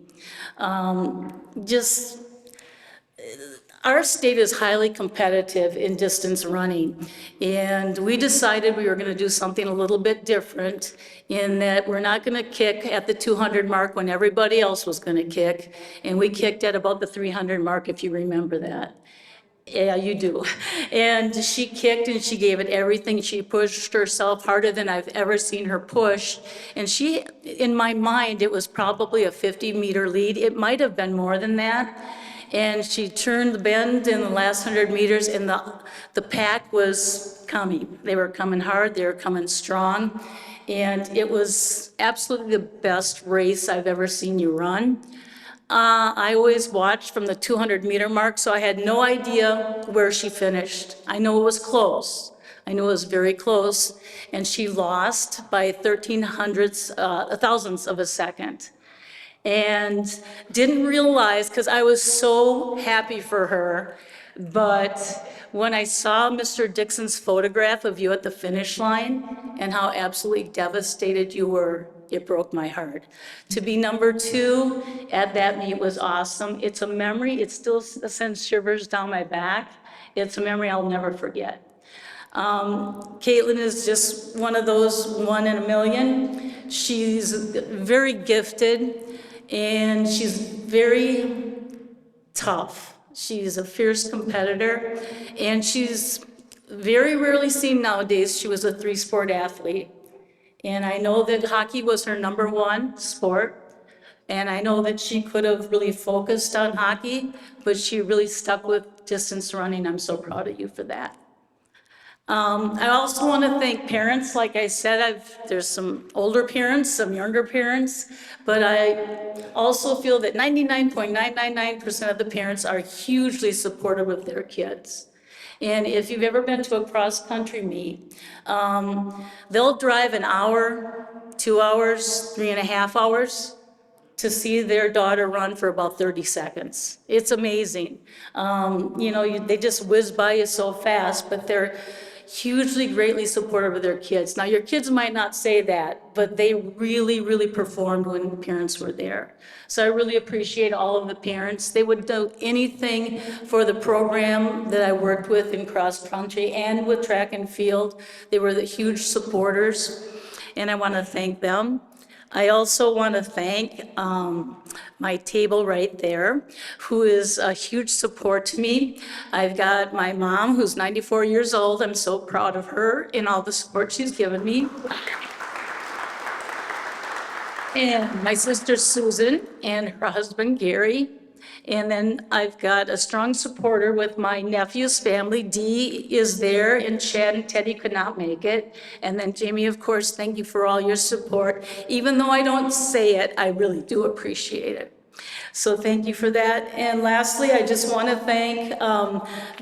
Speaker 7: our state is highly competitive in distance running, and we decided we were going to do something a little bit different in that we're not going to kick at the 200 mark when everybody else was going to kick, and we kicked at about the 300 mark, if you remember that. Yeah, you do. And she kicked and she gave it everything. She pushed herself harder than I've ever seen her push. And she, in my mind, it was probably a 50-meter lead. It might have been more than that. And she turned the bend in the last 100 meters, and the pack was coming. They were coming hard, they were coming strong. And it was absolutely the best race I've ever seen you run. I always watched from the 200-meter mark, so I had no idea where she finished. I know it was close. I know it was very close, and she lost by thousandths of a second. And didn't realize, because I was so happy for her, but when I saw Mr. Dixon's photograph of you at the finish line and how absolutely devastated you were, it broke my heart. To be number 2 at that meet was awesome. It's a memory. It still sends shivers down my back. It's a memory I'll never forget. Caitlin is just one of those 1 in a million. She's very gifted, and she's very tough. She's a fierce competitor, and she's very rarely seen nowadays. She was a 3-sport athlete. And I know that hockey was her number 1 sport. And I know that she could have really focused on hockey, but she really stuck with distance running. I'm so proud of you for that. I also want to thank parents. Like I said, there's some older parents, some younger parents, but I also feel that 99.999% of the parents are hugely supportive of their kids. And if you've ever been to a cross-country meet, they'll drive an hour, 2 hours, 3.5 hours to see their daughter run for about 30 seconds. It's amazing. They just whiz by you so fast, but they're hugely, greatly supportive of their kids. Now, your kids might not say that, but they really, really performed when parents were there. So I really appreciate all of the parents. They would do anything for the program that I worked with in cross country and with track and field. They were the huge supporters, and I want to thank them. I also want to thank my table right there, who is a huge support to me. I've got my mom, who's 94 years old. I'm so proud of her and all the support she's given me. And my sister Susan and her husband Gary. And then I've got a strong supporter with my nephew's family. Dee is there, and Chad and Teddy could not make it. And then Jamie, of course, thank you for all your support. Even though I don't say it, I really do appreciate it. So thank you for that. And lastly, I just want to thank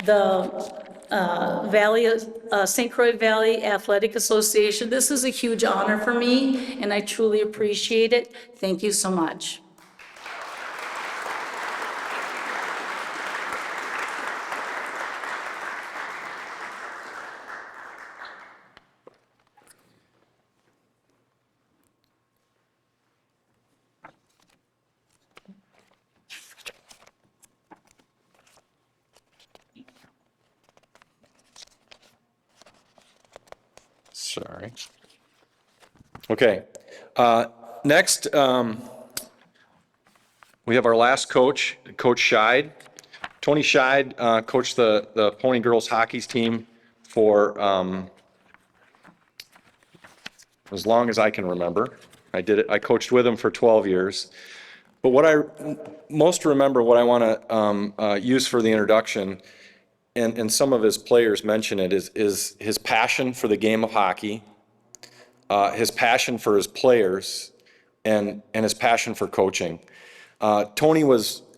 Speaker 7: the St. Croix Valley Athletic Association. This is a huge honor for me, and I truly appreciate it. Thank you so much.
Speaker 2: Sorry. Okay. Next, we have our last coach, Coach Scheid. Tony Scheid coached the Pony Girls Hockey team for as long as I can remember. I coached with him for 12 years. But what I most remember, what I want to use for the introduction, and some of his players mention it, is his passion for the game of hockey, his passion for his players, and his passion for coaching. Tony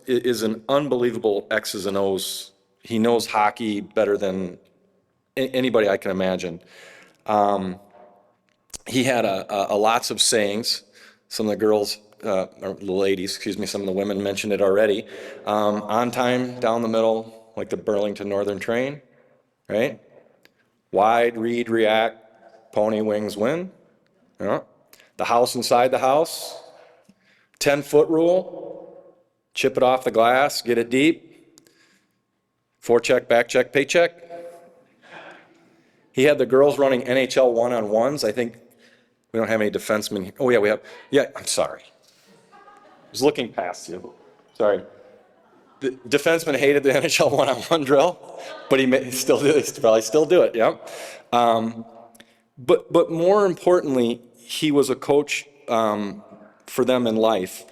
Speaker 2: is an unbelievable X's and O's. He knows hockey better than anybody I can imagine. He had a lots of sayings. Some of the girls, or the ladies, excuse me, some of the women mentioned it already. On time, down the middle, like the Burlington Northern train, right? Wide, read, react, pony wings win. Yeah. The house inside the house, 10-foot rule, chip it off the glass, get it deep. Forecheck, back check, paycheck. He had the girls running NHL one-on-ones. I think we don't have any defensemen here. Oh, yeah, we have. Yeah, I'm sorry. I was looking past you. Sorry. The defenseman hated the NHL one-on-one drill, but he probably still do it, yeah. But more importantly, he was a coach for them in life.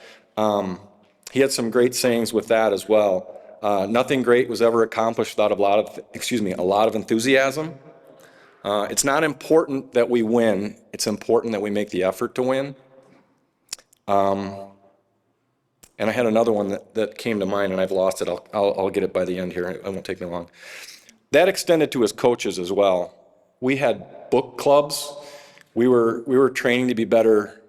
Speaker 2: He had some great sayings with that as well. Nothing great was ever accomplished without a lot of enthusiasm. It's not important that we win. It's important that we make the effort to win. And I had another one that came to mind, and I've lost it. I'll get it by the end here. It won't take me long. That extended to his coaches as well. We had book clubs. We were training to be better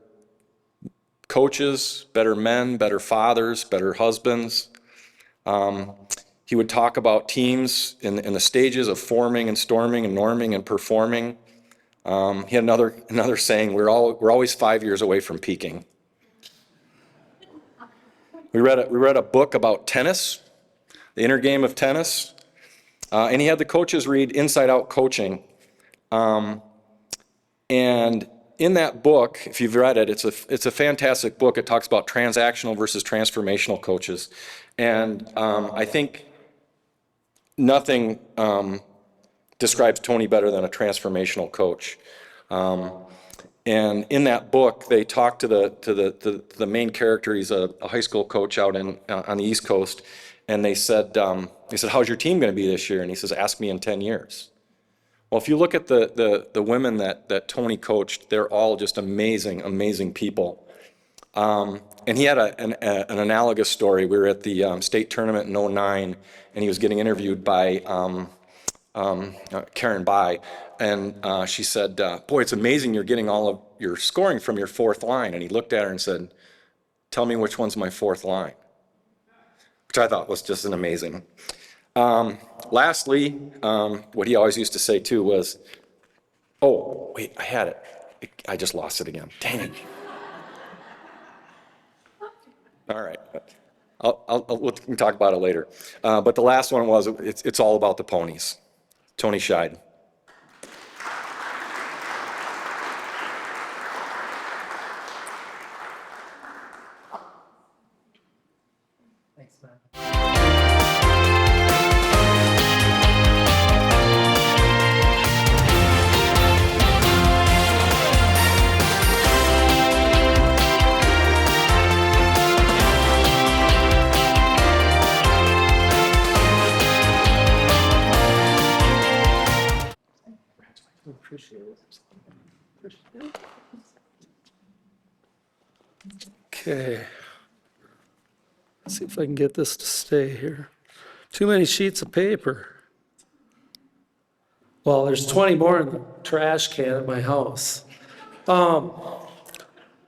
Speaker 2: coaches, better men, better fathers, better husbands. He would talk about teams in the stages of forming and storming and norming and performing. He had another saying: we're always 5 years away from peaking. We read a book about tennis, the inner game of tennis, and he had the coaches read Inside Out Coaching. And in that book, if you've read it, it's a fantastic book. It talks about transactional versus transformational coaches, and I think nothing describes Tony better than a transformational coach. And in that book, they talk to the main character. He's a high school coach out on the East Coast, and they said, "How's your team going to be this year?" And he says, "Ask me in 10 years." Well, if you look at the women that Tony coached, they're all just amazing people. And he had an analogous story. We were at the state tournament in '09, and he was getting interviewed by Karen Bai, and she said, "Boy, it's amazing you're getting all of your scoring from your fourth line." And he looked at her and said, "Tell me which one's my fourth line," which I thought was just an amazing. Lastly, what he always used to say too was, "Oh, wait, I had it. I just lost it again. Dang it." All right. We can talk about it later. But the last one was, it's all about the ponies. Tony Scheid.
Speaker 1: Thanks, man. Appreciate it. Okay. Let's see if I can get this to stay here. Too many sheets of paper. Well, there's 20 more in the trash can at my house.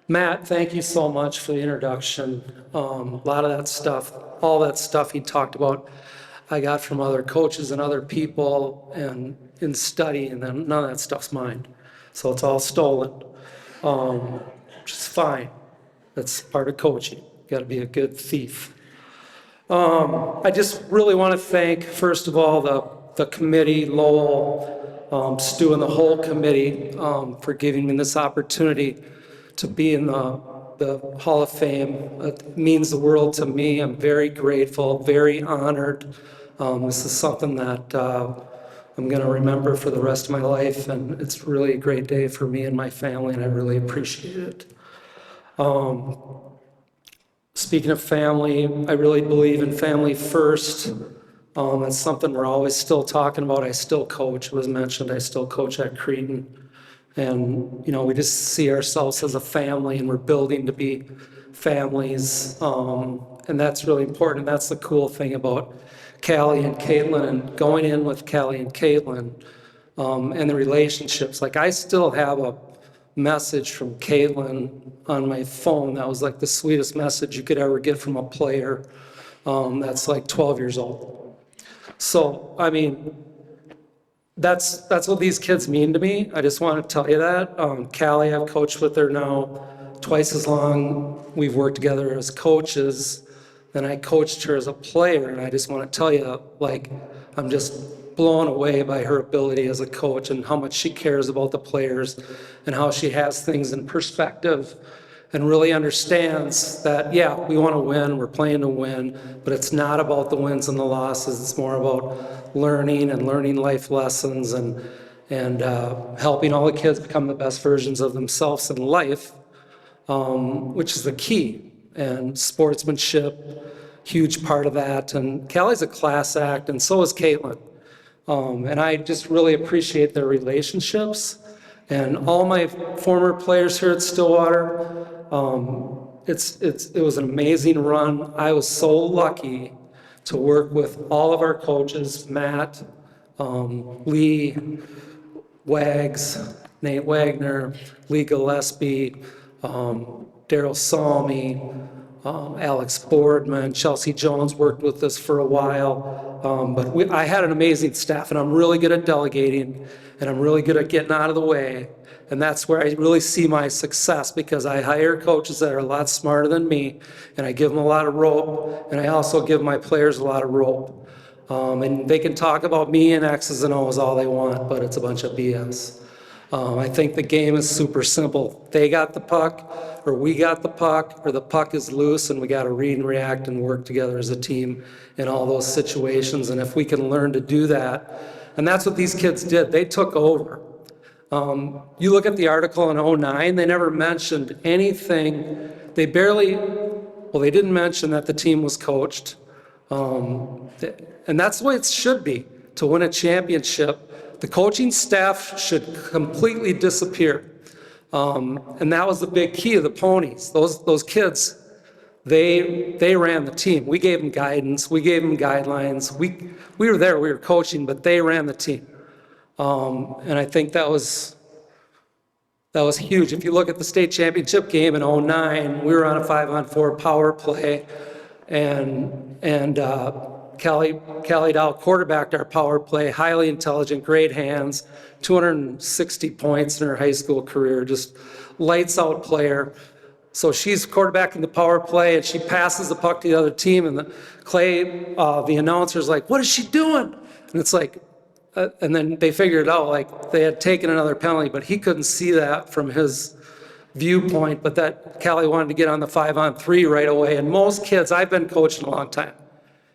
Speaker 1: Matt, thank you so much for the introduction. A lot of that stuff, all that stuff he talked about, I got from other coaches and other people and in study, and then none of that stuff's mine. So it's all stolen, which is fine. That's part of coaching. You gotta be a good thief. I just really want to thank, first of all, the committee, Lowell, Stu, and the whole committee for giving me this opportunity to be in the Hall of Fame. It means the world to me. I'm very grateful, very honored. This is something that I'm going to remember for the rest of my life, and it's really a great day for me and my family, and I really appreciate it. Speaking of family, I really believe in family first. That's something we're always still talking about. I still coach. It was mentioned, I still coach at Cretin. And, you know, we just see ourselves as a family, and we're building to be families. And that's really important. That's the cool thing about Callie and Caitlin, and going in with Callie and Caitlin, and the relationships. Like, I still have a message from Caitlin on my phone that was like the sweetest message you could ever get from a player that's like 12 years old. So, I mean, that's what these kids mean to me. I just want to tell you that. Callie, I've coached with her now twice as long. We've worked together as coaches.
Speaker 6: than I coached her as a player. And I just want to tell you, like, I'm just blown away by her ability as a coach and how much she cares about the players and how she has things in perspective and really understands that, yeah, we want to win, we're playing to win, but it's not about the wins and the losses. It's more about learning and learning life lessons and helping all the kids become the best versions of themselves in life, which is the key. And sportsmanship, huge part of that. And Callie's a class act, and so is Caitlin. And I just really appreciate their relationships. And all my former players here at Stillwater, it was an amazing run. I was so lucky to work with all of our coaches, Matt, Lee, Wags, Nate Wagner, Lee Gillespie, Daryl Salmi, Alex Boardman, Chelsea Jones worked with us for a while. But I had an amazing staff, and I'm really good at delegating, and I'm really good at getting out of the way. And that's where I really see my success, because I hire coaches that are a lot smarter than me, and I give them a lot of rope, and I also give my players a lot of rope. And they can talk about me and X's and O's all they want, but it's a bunch of BS. I think the game is super simple. They got the puck, or we got the puck, or the puck is loose, and we got to read and react and work together as a team in all those situations. And if we can learn to do that, and that's what these kids did. They took over. You look at the article in '09, they never mentioned anything. They didn't mention that the team was coached. And that's the way it should be to win a championship. The coaching staff should completely disappear. And that was the big key of the Ponies. Those kids, they ran the team. We gave them guidance. We gave them guidelines. We were there. We were coaching, but they ran the team. And I think that was huge. If you look at the state championship game in '09, we were on a 5-on-4 power play, and Callie Dow quarterbacked our power play, highly intelligent, great hands, 260 points in her high school career, just lights out player. So she's quarterbacking the power play, and she passes the puck to the other team, and the announcer's like, "What is she doing?" And it's like, and then they figured out, like, they had taken another penalty, but he couldn't see that from his viewpoint, but that Callie wanted to get on the 5-on-3 right away. And most kids, I've been coaching a long time,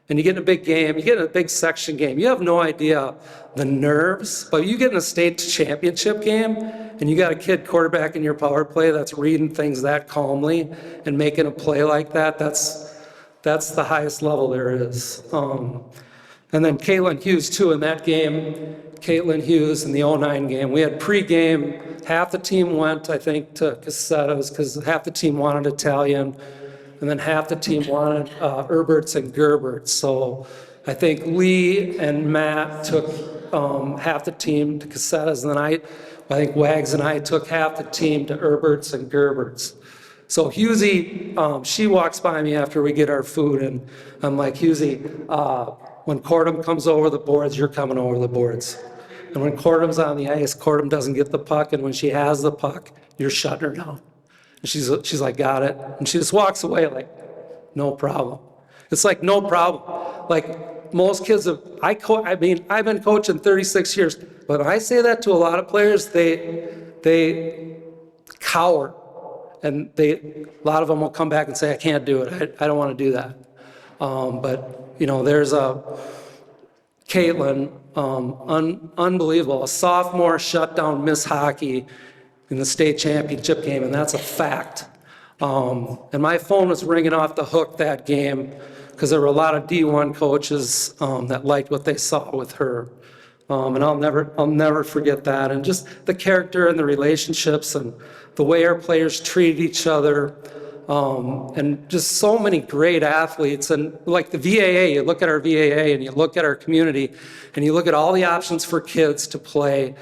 Speaker 6: and you get in a big game, you get in a big section game, you have no idea the nerves, but you get in a state championship game, and you got a kid quarterback in your power play that's reading things that calmly and making a play like that, that's the highest level there is. And then Caitlin Hughes, too, in that game. Caitlin Hughes in the '09 game. We had pregame. Half the team went, I think, to Cassetta's because half the team wanted Italian, and then half the team wanted Herberts and Gerberts. So I think Lee and Matt took half the team to Cassetta's, and then I think Wags and I took half the team to Herberts and Gerberts. So Husey, she walks by me after we get our food, and I'm like, "Husey, when Cordum comes over the boards, you're coming over the boards. And when Cordum's on the ice, Cordum doesn't get the puck, and when she has the puck, you're shutting her down." And she's like, "Got it." And she just walks away like, "No problem." It's like, no problem. Like, most kids I've been coaching 36 years, but when I say that to a lot of players, they cower. And a lot of them will come back and say, "I can't do it. I don't want to do that." But there's Caitlin, unbelievable. A sophomore shut down Miss Hockey in the state championship game, and that's a fact. And my phone was ringing off the hook that game because there were a lot of D1 coaches that liked what they saw with her. And I'll never forget that. And just the character and the relationships and the way our players treated each other. And just so many great athletes. And like the VAA, you look at our VAA and you look at our community and you look at all the options for kids to play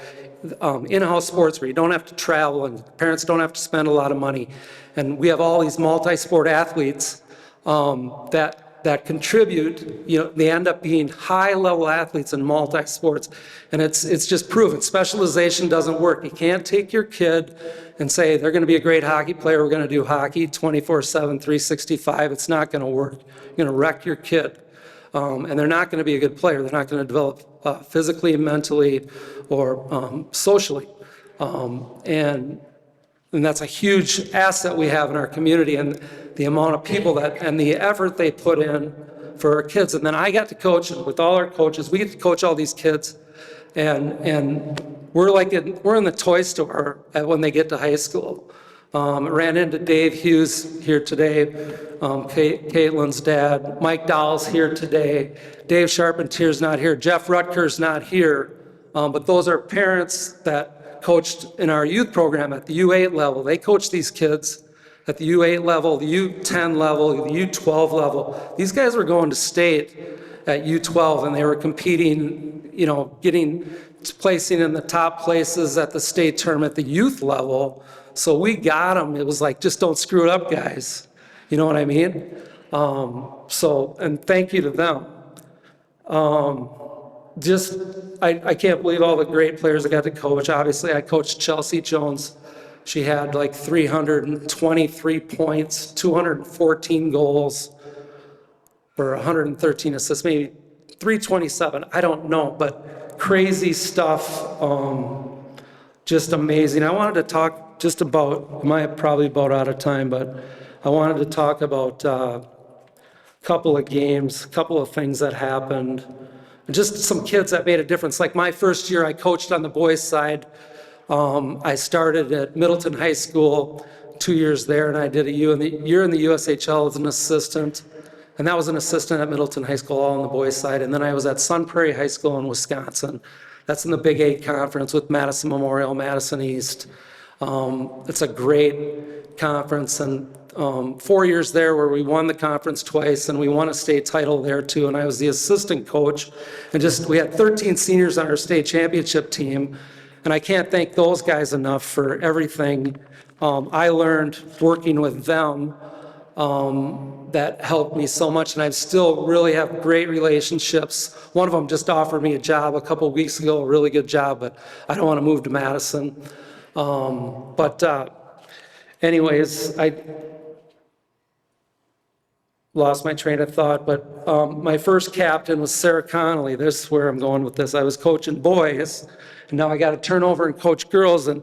Speaker 6: in-house sports where you don't have to travel and parents don't have to spend a lot of money. And we have all these multi-sport athletes that that contribute, they end up being high-level athletes in multi-sports. And it's just proven. Specialization doesn't work. You can't take your kid and say, they're going to be a great hockey player, we're going to do hockey 24/7, 365. It's not going to work. You're going to wreck your kid. And they're not going to be a good player. They're not going to develop physically, mentally, or socially. And that's a huge asset we have in our community, and the amount of people and the effort they put in for our kids. And then I got to coach with all our coaches. We get to coach all these kids, and we're in the toy store when they get to high school. I ran into Dave Hughes here today, Caitlin's dad. Mike Dowell's here today. Dave Charpentier's not here. Jeff Rutker's not here. But those are parents that coached in our youth program at the U8 level. They coach these kids at the U8 level, the U10 level, the U12 level. These guys were going to state at U12, and they were competing, placing in the top places at the state tournament at the youth level. So we got them. It was like, just don't screw it up, guys. You know what I mean? And thank you to them. I can't believe all the great players I got to coach. Obviously, I coached Chelsea Jones. She had like 323 points, 214 goals, or 113 assists, maybe 327. I don't know, but crazy stuff. Just amazing. I wanted to talk just about, I'm probably about out of time, but I wanted to talk about a couple of games, a couple of things that happened. Just some kids that made a difference. Like my first year, I coached on the boys' side. I started at Middleton High School, 2 years there, and I did a year in the USHL as an assistant. And that was an assistant at Middleton High School, all on the boys' side. And then I was at Sun Prairie High School in Wisconsin. That's in the Big 8 conference with Madison Memorial, Madison East. It's a great conference, and 4 years there where we won the conference twice, and we won a state title there too, and I was the assistant coach. And we had 13 seniors on our state championship team, and I can't thank those guys enough for everything I learned working with them that helped me so much, and I still really have great relationships. One of them just offered me a job a couple weeks ago, a really good job, but I don't want to move to Madison. Anyways, I lost my train of thought, but my first captain was Sarah Connolly. This is where I'm going with this. I was coaching boys, and now I got to turn over and coach girls. And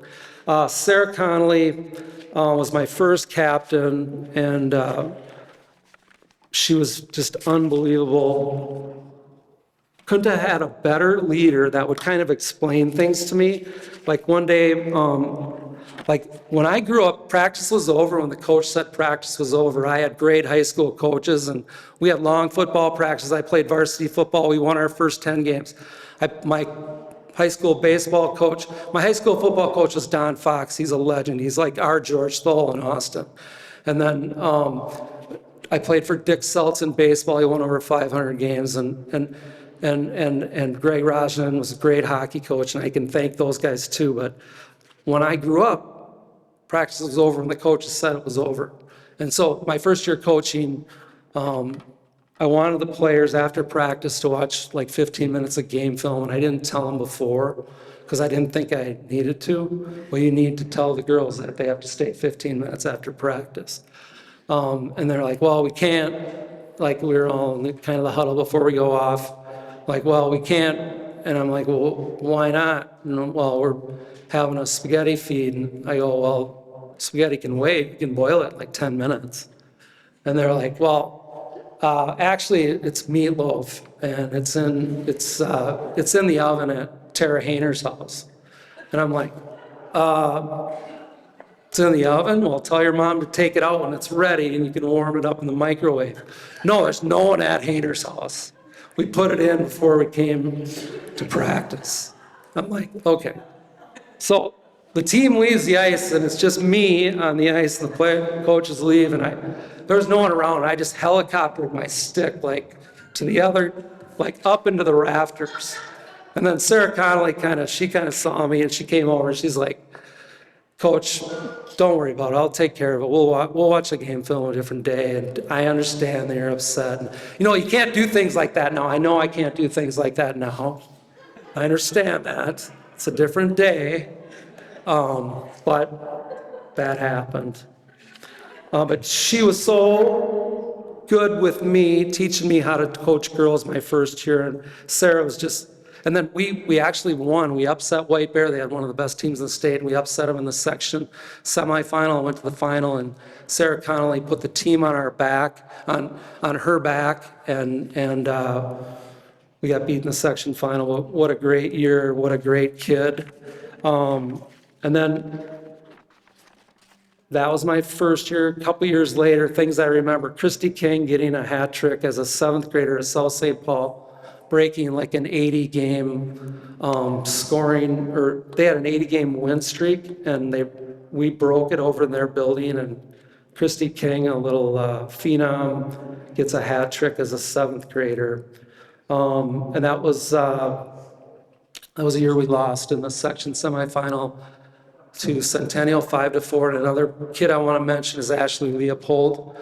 Speaker 6: Sarah Connolly was my first captain, and she was just unbelievable. Couldn't have had a better leader that would kind of explain things to me. Like one day, like when I grew up, practice was over. When the coach said practice was over, I had great high school coaches, and we had long football practice. I played varsity football. We won our first 10 games. My high school baseball coach, my high school football coach was Don Fox. He's a legend. He's like our George Stoll in Austin. And then I played for Dick Seltz in baseball. He won over 500 games, and Greg Rajnan was a great hockey coach, and I can thank those guys too. But when I grew up, practice was over and the coaches said it was over. And so my first year coaching, I wanted the players after practice to watch like 15 minutes of game film, and I didn't tell them before because I didn't think I needed to. Well, you need to tell the girls that they have to stay 15 minutes after practice. And they're like, well, we can't. Like we were all in kind of the huddle before we go off. Like, well, we can't. And I'm like, well, why not? And, well, we're having a spaghetti feed. And I go, well, spaghetti can wait. You can boil it in like 10 minutes. And they're like, well, actually, it's meatloaf, and it's in the oven at Tara Hayner's house. And I'm like, it's in the oven? Well, tell your mom to take it out when it's ready, and you can warm it up in the microwave. No, there's no one at Hayner's house. We put it in before we came to practice. I'm like, okay. So the team leaves the ice, and it's just me on the ice. The coaches leave, and there's no one around. I just helicoptered my stick like to the other, like up into the rafters. And then Sarah Connolly she kind of saw me, and she came over, and she's like, Coach, don't worry about it. I'll take care of it. We'll watch the game film a different day. And I understand that you're upset. And, you can't do things like that now. I know I can't do things like that now. I understand that. It's a different day. But that happened. But she was so good with me, teaching me how to coach girls my first year. And Sarah was just, and then we actually won. We upset White Bear. They had one of the best teams in the state, and we upset them in the section semifinal. I went to the final, and Sarah Connolly put the team on our back, on her back, and we got beat in the section final. What a great year! What a great kid! And then that was my first year. A couple years later, things I remember: Christy King getting a hat trick as a 7th grader at South St. Paul, breaking like an 80-game scoring, or they had an 80-game win streak, and we broke it over in their building. And Christy King, a little phenom, gets a hat trick as a 7th grader. And that was a year we lost in the section semifinal to Centennial 5-4. And another kid I want to mention is Ashley Leopold.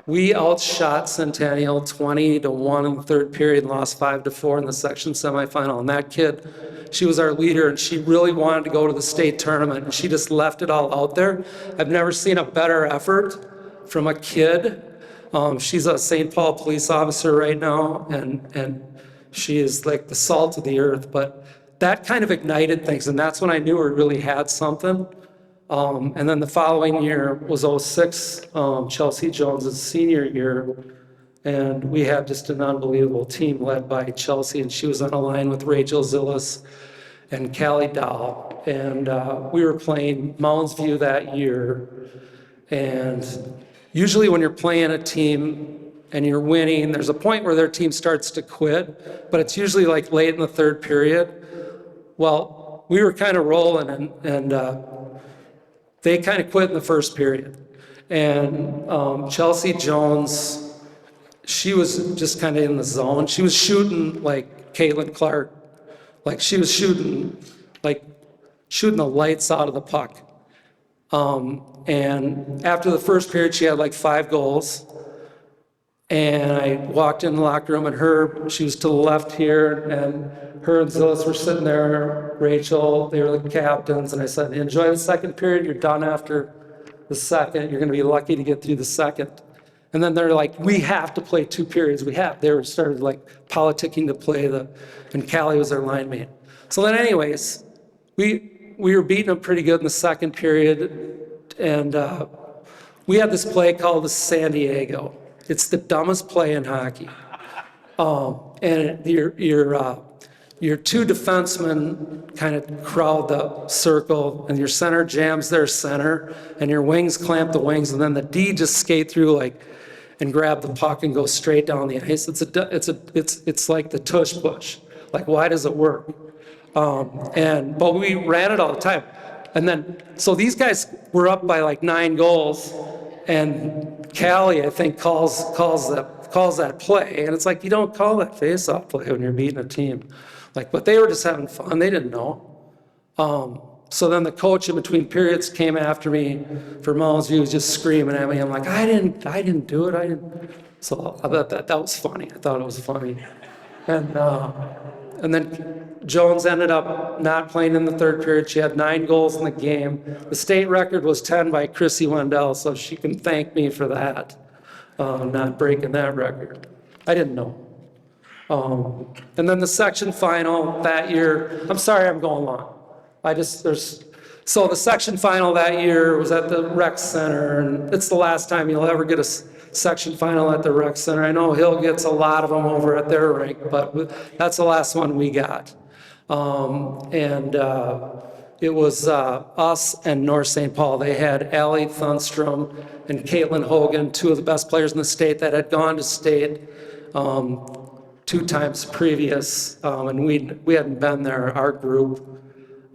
Speaker 6: We outshot Centennial 20-1 in the 3rd period and lost 5-4 in the section semifinal. And that kid, she was our leader, and she really wanted to go to the state tournament, and she just left it all out there. I've never seen a better effort from a kid. She's a St. Paul police officer right now, and she is like the salt of the earth. But that kind of ignited things, and that's when I knew we really had something. And then the following year was 06, Chelsea Jones's senior year, and we had just an unbelievable team led by Chelsea, and she was on a line with Rachel Zillis and Callie Dahl. And we were playing Mounds View that year, and usually when you're playing a team and you're winning, there's a point where their team starts to quit, but it's usually like late in the 3rd period. Well, we were kind of rolling, and they kind of quit in the 1st period. And Chelsea Jones, she was just kind of in the zone. She was shooting like Caitlin Clark. Like she was shooting the lights out of the puck. And after the 1st period, she had like 5 goals. And I walked in the locker room, and she was to the left here, and her and Zillis were sitting there, Rachel, they were the captains, and I said, enjoy the 2nd period, you're done after the 2nd, you're gonna be lucky to get through the 2nd. And then they're like, we have to play 2 periods, they were started like politicking to play and Callie was their line mate. So then anyways, we were beating them pretty good in the 2nd period, and we had this play called the San Diego. It's the dumbest play in hockey. And your 2 defensemen kind of crowd the circle, and your center jams their center, and your wings clamp the wings, and then the D just skate through and grab the puck and go straight down the ice. It's like the tush push. Like, why does it work? But we ran it all the time. And then, so these guys were up by like 9 goals, and Callie, I think, calls that play, and it's like, you don't call that face-off play when you're beating a team. But they were just having fun. They didn't know. So then the coach in between periods came after me for Mounds View, was just screaming at me. I'm like, I didn't do it. So I thought that was funny. I thought it was funny. And then Jones ended up not playing in the 3rd period. She had 9 goals in the game. The state record was 10 by Chrissy Wendell, so she can thank me for that, not breaking that record. I didn't know. And then the section final that year, I'm sorry I'm going long. So the section final that year was at the rec center, and it's the last time you'll ever get a section final at the rec center. I know Hill gets a lot of them over at their rink, but that's the last one we got. It was us and North St. Paul. They had Allie Thunstrom and Caitlin Hogan, 2 of the best players in the state that had gone to state 2 times previous, and we hadn't been there, our group.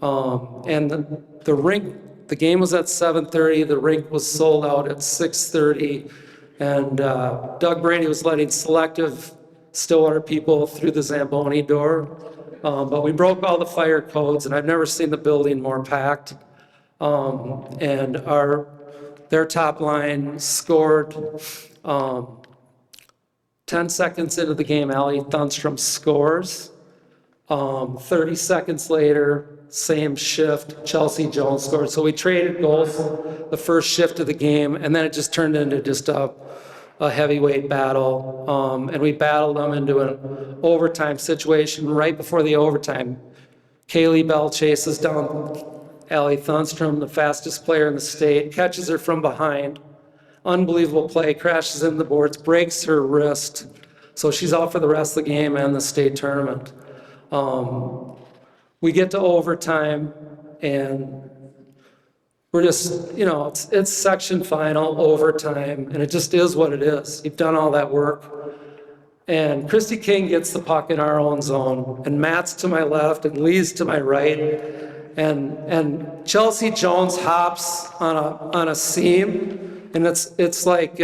Speaker 6: And the rink, the game was at 7:30. The rink was sold out at 6:30, and Doug Brady was letting selective Stillwater people through the Zamboni door. But we broke all the fire codes, and I've never seen the building more packed. And their top line scored 10 seconds into the game, Allie Thunstrom scores. 30 seconds later, same shift, Chelsea Jones scored. So we traded goals the first shift of the game, and then it just turned into just a heavyweight battle. And we battled them into an overtime situation. Right before the overtime, Kaylee Bell chases down Allie Thunstrom, the fastest player in the state, catches her from behind. Unbelievable play, crashes in the boards, breaks her wrist. So she's out for the rest of the game and the state tournament. We get to overtime, and we're just, it's section final, overtime, and it just is what it is. You've done all that work. And Christy King gets the puck in our own zone, and Matt's to my left, and Lee's to my right. And Chelsea Jones hops on a seam, and it's like,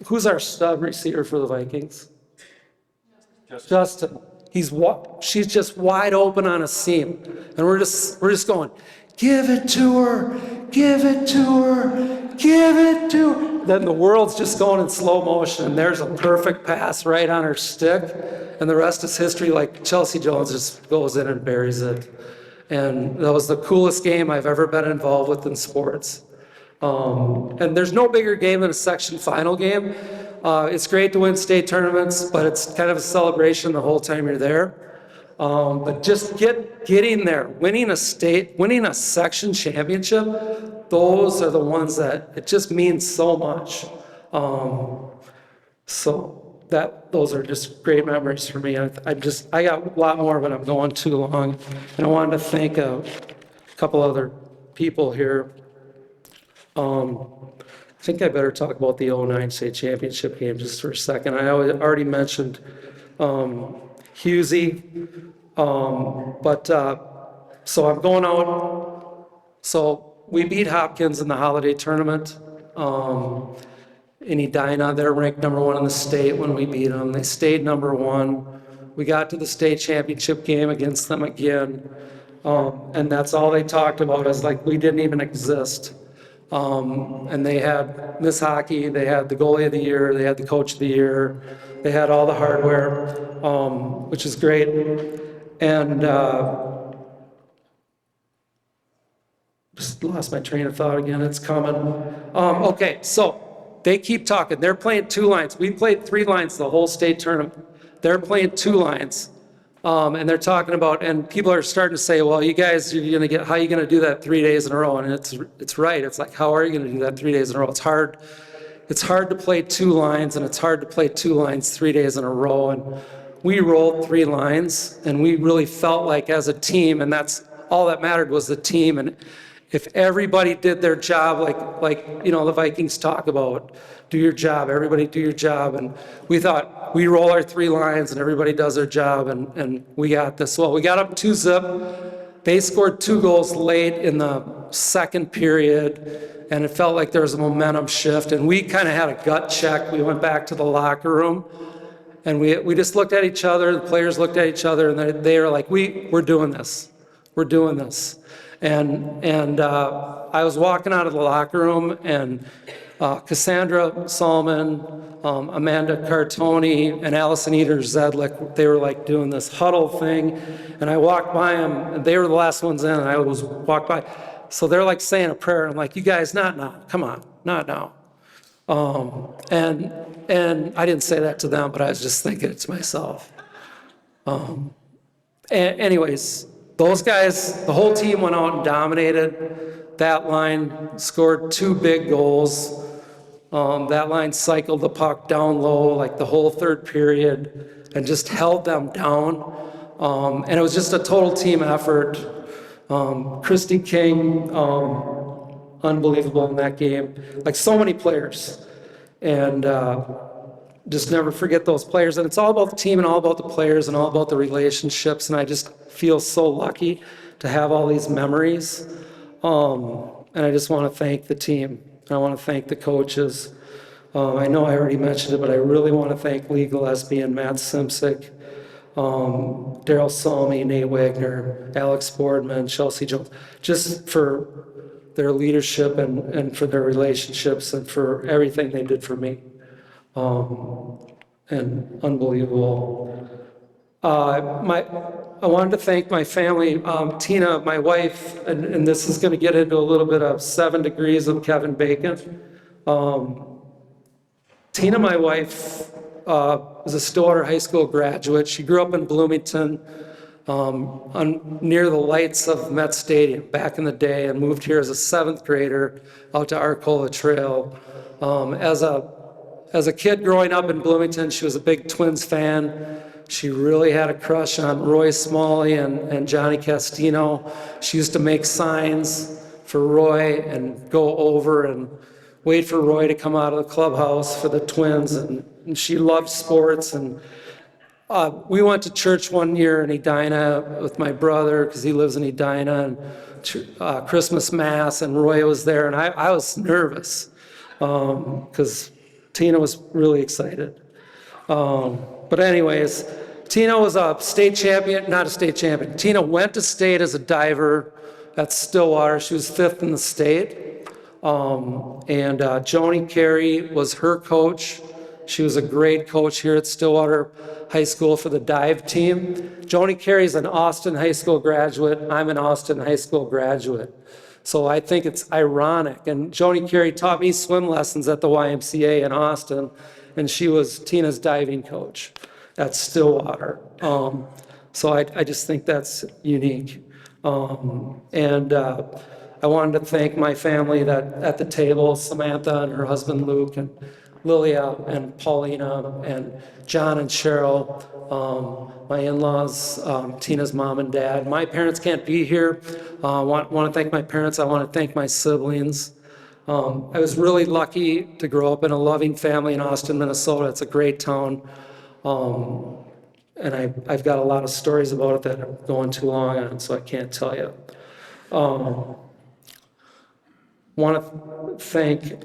Speaker 6: who's our stud receiver for the Vikings? Justin. She's just wide open on a seam, and we're just going, give it to her, give it to her, give it to her. Then the world's just going in slow motion, and there's a perfect pass right on her stick, and the rest is history. Like Chelsea Jones just goes in and buries it, and that was the coolest game I've ever been involved with in sports. And there's no bigger game than a section final game. It's great to win state tournaments, but it's kind of a celebration the whole time you're there. But just getting there, winning a section championship, those are the ones that it just means so much. Those are just great memories for me. I got a lot more, but I'm going too long. And I wanted to thank a couple other people here. I think I better talk about the 09 state championship game just for a second. I already mentioned Husey, so I'm going out. So we beat Hopkins in the holiday tournament. In Edina, they're ranked #1 in the state when we beat them. They stayed #1. We got to the state championship game against them again, and that's all they talked about is like we didn't even exist. And they had Miss Hockey, they had the goalie of the year, they had the coach of the year, they had all the hardware, which is great. And just lost my train of thought again, it's coming. Okay, so they keep talking. They're playing 2 lines. We played 3 lines the whole state tournament. They're playing 2 lines. And they're talking about, and people are starting to say, well, you guys, how are you gonna do that 3 days in a row? And it's right. It's like, how are you gonna do that 3 days in a row? It's hard to play 2 lines, and it's hard to play 2 lines 3 days in a row. And we rolled 3 lines, and we really felt like as a team, and that's all that mattered was the team. And if everybody did their job, like the Vikings talk about, do your job, everybody do your job. And we thought, we roll our 3 lines and everybody does their job, and we got this. Well, we got up 2-zip. They scored 2 goals late in the second period, and it felt like there was a momentum shift. And we kind of had a gut check. We went back to the locker room, and we just looked at each other. The players looked at each other, and they were like, we're doing this. We're doing this. And I was walking out of the locker room, and Cassandra Salmon, Amanda Cartoni, and Allison Eater-Zedlick, they were like doing this huddle thing, and I walked by them, and they were the last ones in, and I walked by. So they're like saying a prayer, and I'm like, you guys, not now, come on, not now. And I didn't say that to them, but I was just thinking it to myself. Anyways, those guys, the whole team went out and dominated. That line scored 2 big goals. That line cycled the puck down low like the whole third period and just held them down. And it was just a total team effort. Christy King, unbelievable in that game. Like so many players. And just never forget those players. And it's all about the team and all about the players and all about the relationships. And I just feel so lucky to have all these memories. And I just want to thank the team. I want to thank the coaches. I know I already mentioned it, but I really want to thank Lee Gillespie and Matt Simsick. Daryl Salmi, Nate Wagner, Alex Boardman, Chelsea Jones, just for their leadership and for their relationships and for everything they did for me. And unbelievable. I wanted to thank my family, Tina, my wife, and this is going to get into a little bit of 7 degrees of Kevin Bacon. Tina, my wife, was a Stillwater High School graduate. She grew up in Bloomington, near the lights of Met Stadium back in the day, and moved here as a 7th grader out to Arcola Trail. As a kid growing up in Bloomington, she was a big Twins fan. She really had a crush on Roy Smalley and Johnny Castino. She used to make signs for Roy and go over and wait for Roy to come out of the clubhouse for the Twins. And she loved sports. And we went to church one year in Edina with my brother because he lives in Edina, and Christmas Mass, and Roy was there. And I was nervous because Tina was really excited. But anyways, Tina was a state champion, not a state champion. Tina went to state as a diver at Stillwater. She was 5th in the state. And Joni Carey was her coach. She was a great coach here at Stillwater High School for the dive team. Joni Carey's an Austin High School graduate. I'm an Austin High School graduate. So I think it's ironic. And Joni Carey taught me swim lessons at the YMCA in Austin, and she was Tina's diving coach at Stillwater. So I just think that's unique. And I wanted to thank my family that at the table, Samantha and her husband Luke, and Lilia and Paulina and John and Cheryl, my in-laws, Tina's mom and dad. My parents can't be here. I want to thank my parents. I want to thank my siblings. I was really lucky to grow up in a loving family in Austin, Minnesota. It's a great town. And I've got a lot of stories about it that I'm going too long on, so I can't tell you. Want to thank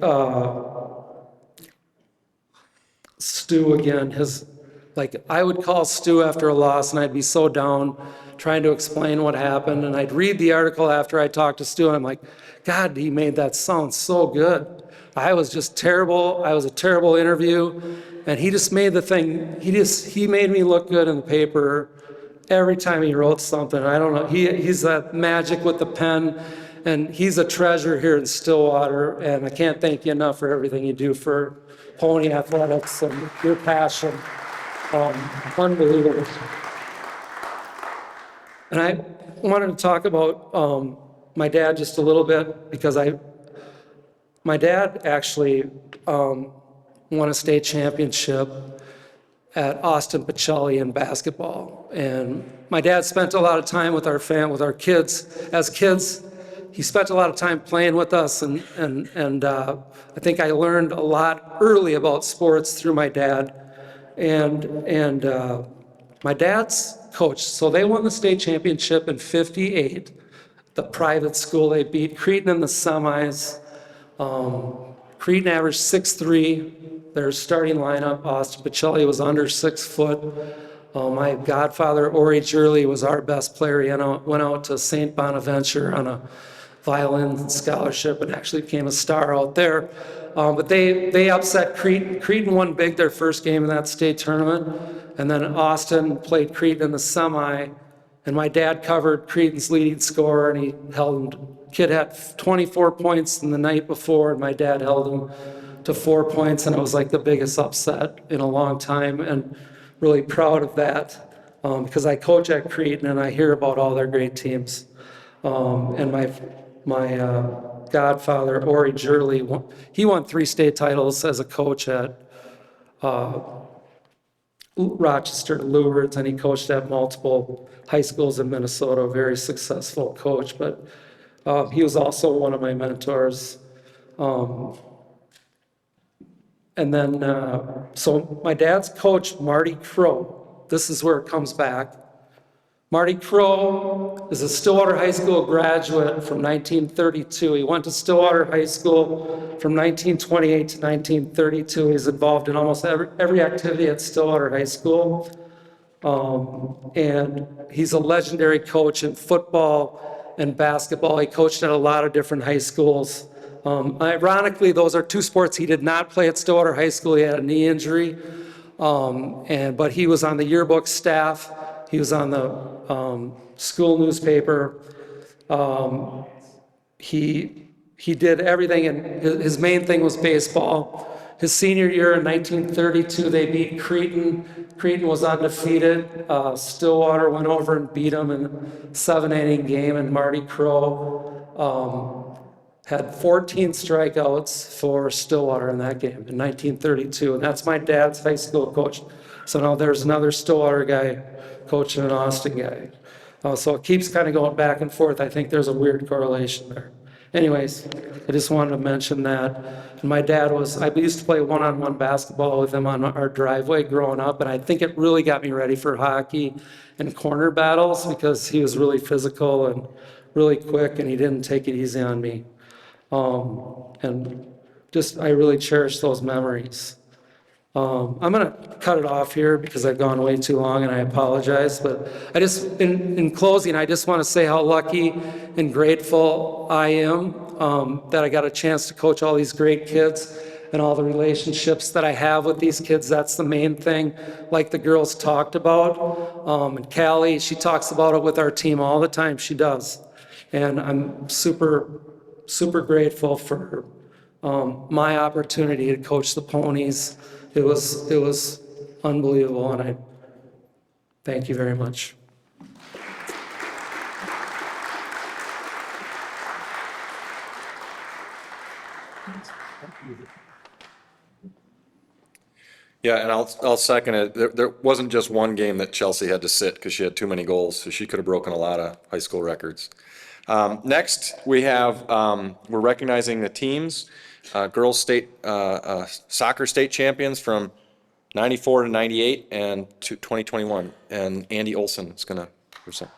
Speaker 6: Stu again. I would call Stu after a loss, and I'd be so down trying to explain what happened. And I'd read the article after I talked to Stu, and I'm like, God, he made that sound so good. I was just terrible. I was a terrible interview. And he just made the thing, he made me look good in the paper every time he wrote something. I don't know, he's that magic with the pen, and he's a treasure here in Stillwater, and I can't thank you enough for everything you do for Pony Athletics and your passion. Unbelievable. And I wanted to talk about my dad just a little bit, because my dad actually won a state championship at Austin Pacelli in basketball. And my dad spent a lot of time with our kids. As kids, he spent a lot of time playing with us, and I think I learned a lot early about sports through my dad. And my dad's coach, so they won the state championship in '58. The private school, they beat Cretin in the semis. Cretin averaged 6'3". Their starting lineup, Austin Pacelli was under 6 foot. My godfather, Ori Jurley, was our best player. He went out to St. Bonaventure on a violin scholarship and actually became a star out there. But they upset Cretin. Cretin won big their first game in that state tournament. And then Austin played Cretin in the semi. And my dad covered Cretin's leading scorer, and he held him. Kid had 24 points in the night before, and my dad held him to 4 points, and it was like the biggest upset in a long time, and really proud of that because I coach at Cretin and I hear about all their great teams. And my godfather, Ori Jurley, he won 3 state titles as a coach at Rochester, Lourdes, and he coached at multiple high schools in Minnesota, a very successful coach, but he was also one of my mentors. And then, so my dad's coach, Marty Croix. This is where it comes back. Marty Croix is a Stillwater High School graduate from 1932. He went to Stillwater High School from 1928 to 1932. He's involved in almost every activity at Stillwater High School. And he's a legendary coach in football and basketball. He coached at a lot of different high schools. Ironically, those are two sports he did not play at Stillwater High School. He had a knee injury, but he was on the yearbook staff. He was on the school newspaper. He did everything, and his main thing was baseball. His senior year in 1932, they beat Cretin. Cretin was undefeated. Stillwater went over and beat them in a 7-inning game, and Marty Crow had 14 strikeouts for Stillwater in that game in 1932, and that's my dad's high school coach. So now there's another Stillwater guy coaching an Austin guy. So it keeps kind of going back and forth. I think there's a weird correlation there. Anyways, I just wanted to mention that. And my dad I used to play one-on-one basketball with him on our driveway growing up, and I think it really got me ready for hockey and corner battles because he was really physical and really quick, and he didn't take it easy on me. And just, I really cherish those memories. I'm gonna cut it off here because I've gone way too long and I apologize, but I just, in closing, I just wanna say how lucky and grateful I am that I got a chance to coach all these great kids and all the relationships that I have with these kids. That's the main thing, like the girls talked about. And Callie, she talks about it with our team all the time, she does. And I'm super, super grateful for my opportunity to coach the Ponies. It was unbelievable, and I thank you very much.
Speaker 2: Yeah, and I'll second it. There wasn't just one game that Chelsea had to sit because she had too many goals, so she could have broken a lot of high school records. Next, we have, we're recognizing the teams, girls state, soccer state champions from 94 to 98 and to 2021. And Andy Olson is gonna present.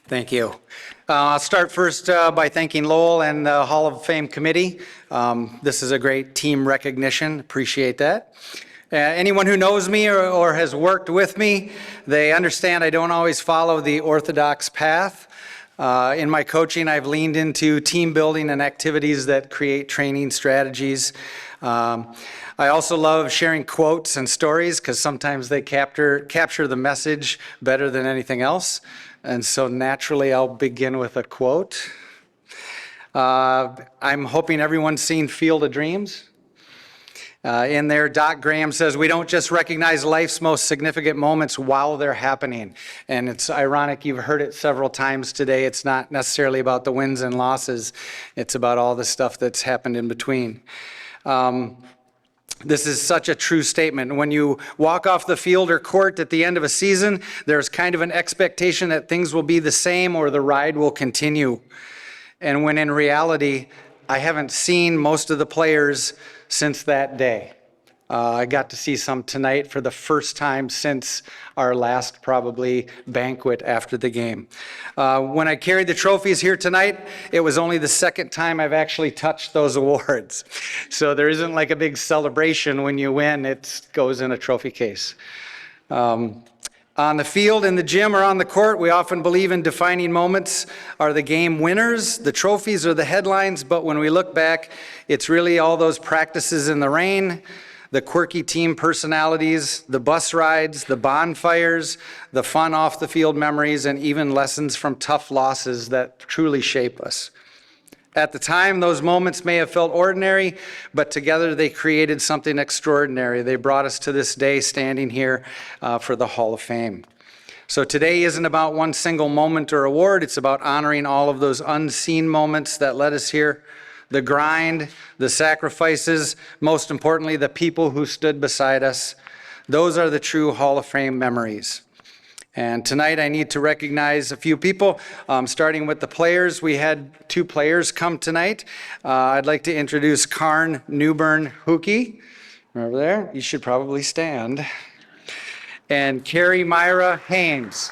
Speaker 8: Thank you. I'll start first by thanking Lowell and the Hall of Fame committee. This is a great team recognition. Appreciate that. Anyone who knows me or has worked with me, they understand I don't always follow the orthodox path. In my coaching, I've leaned into team building and activities that create training strategies. I also love sharing quotes and stories because sometimes they capture the message better than anything else. And so naturally, I'll begin with a quote. I'm hoping everyone's seen Field of Dreams. In there, Doc Graham says, we don't just recognize life's most significant moments while they're happening. And it's ironic, you've heard it several times today. It's not necessarily about the wins and losses. It's about all the stuff that's happened in between. This is such a true statement. When you walk off the field or court at the end of a season, there's kind of an expectation that things will be the same or the ride will continue. And when in reality, I haven't seen most of the players since that day. I got to see some tonight for the first time since our last probably banquet after the game. When I carried the trophies here tonight, it was only the second time I've actually touched those awards. So there isn't like a big celebration when you win, it goes in a trophy case. On the field, in the gym, or on the court, we often believe in defining moments are the game winners, the trophies, or the headlines, but when we look back, it's really all those practices in the rain, the quirky team personalities, the bus rides, the bonfires, the fun off the field memories, and even lessons from tough losses that truly shape us. At the time, those moments may have felt ordinary, but together they created something extraordinary. They brought us to this day standing here for the Hall of Fame. So today isn't about one single moment or award. It's about honoring all of those unseen moments that led us here. The grind, the sacrifices, most importantly, the people who stood beside us. Those are the true Hall of Fame memories. And tonight I need to recognize a few people, starting with the players. We had 2 players come tonight. I'd like to introduce Karn Newburn Hookey. Over there, you should probably stand. And Carrie Myra Hames.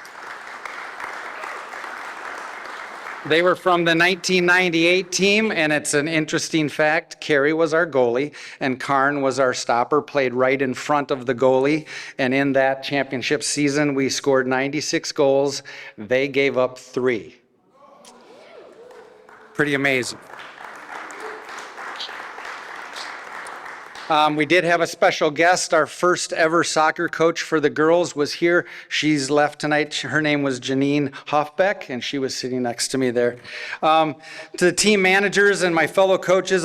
Speaker 8: They were from the 1998 team, and it's an interesting fact. Carrie was our goalie, and Karn was our stopper, played right in front of the goalie. And in that championship season, we scored 96 goals. They gave up 3. Pretty amazing. We did have a special guest. Our first ever soccer coach for the girls was here. She's left tonight. Her name was Janine Hoffbeck, and she was sitting next to me there. To the team managers and my fellow coaches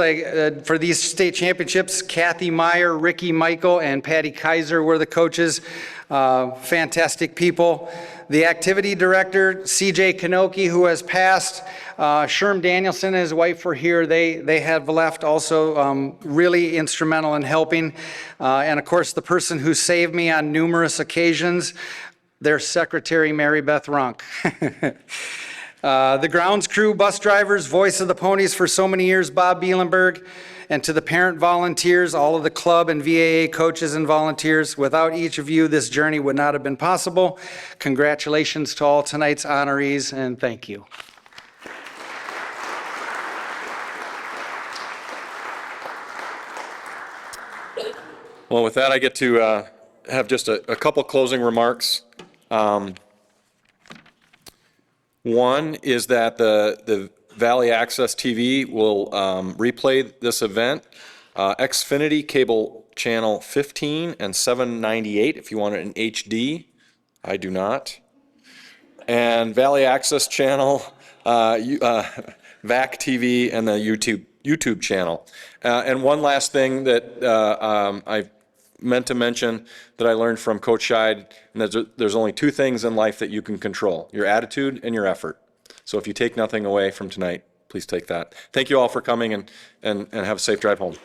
Speaker 8: for these state championships, Kathy Meyer, Ricky Michael, and Patty Kaiser were the coaches. Fantastic people. The activity director, CJ Kanoki, who has passed, Sherm Danielson and his wife were here. They have left also, really instrumental in helping. And of course, the person who saved me on numerous occasions, their secretary, Mary Beth Runk. The grounds crew, bus drivers, voice of the ponies for so many years, Bob Bielenberg, and to the parent volunteers, all of the club and VAA coaches and volunteers. Without each of you, this journey would not have been possible. Congratulations to all tonight's honorees, and thank you.
Speaker 2: Well, with that, I get to have just a couple closing remarks. One is that the Valley Access TV will replay this event. Xfinity Cable Channel 15 and 798 if you want it in HD. I do not. And Valley Access Channel, VAC TV, and the YouTube channel. And one last thing that I meant to mention that I learned from Coach Scheid, and there's only 2 things in life that you can control: your attitude and your effort. So if you take nothing away from tonight, please take that. Thank you all for coming, and have a safe drive home.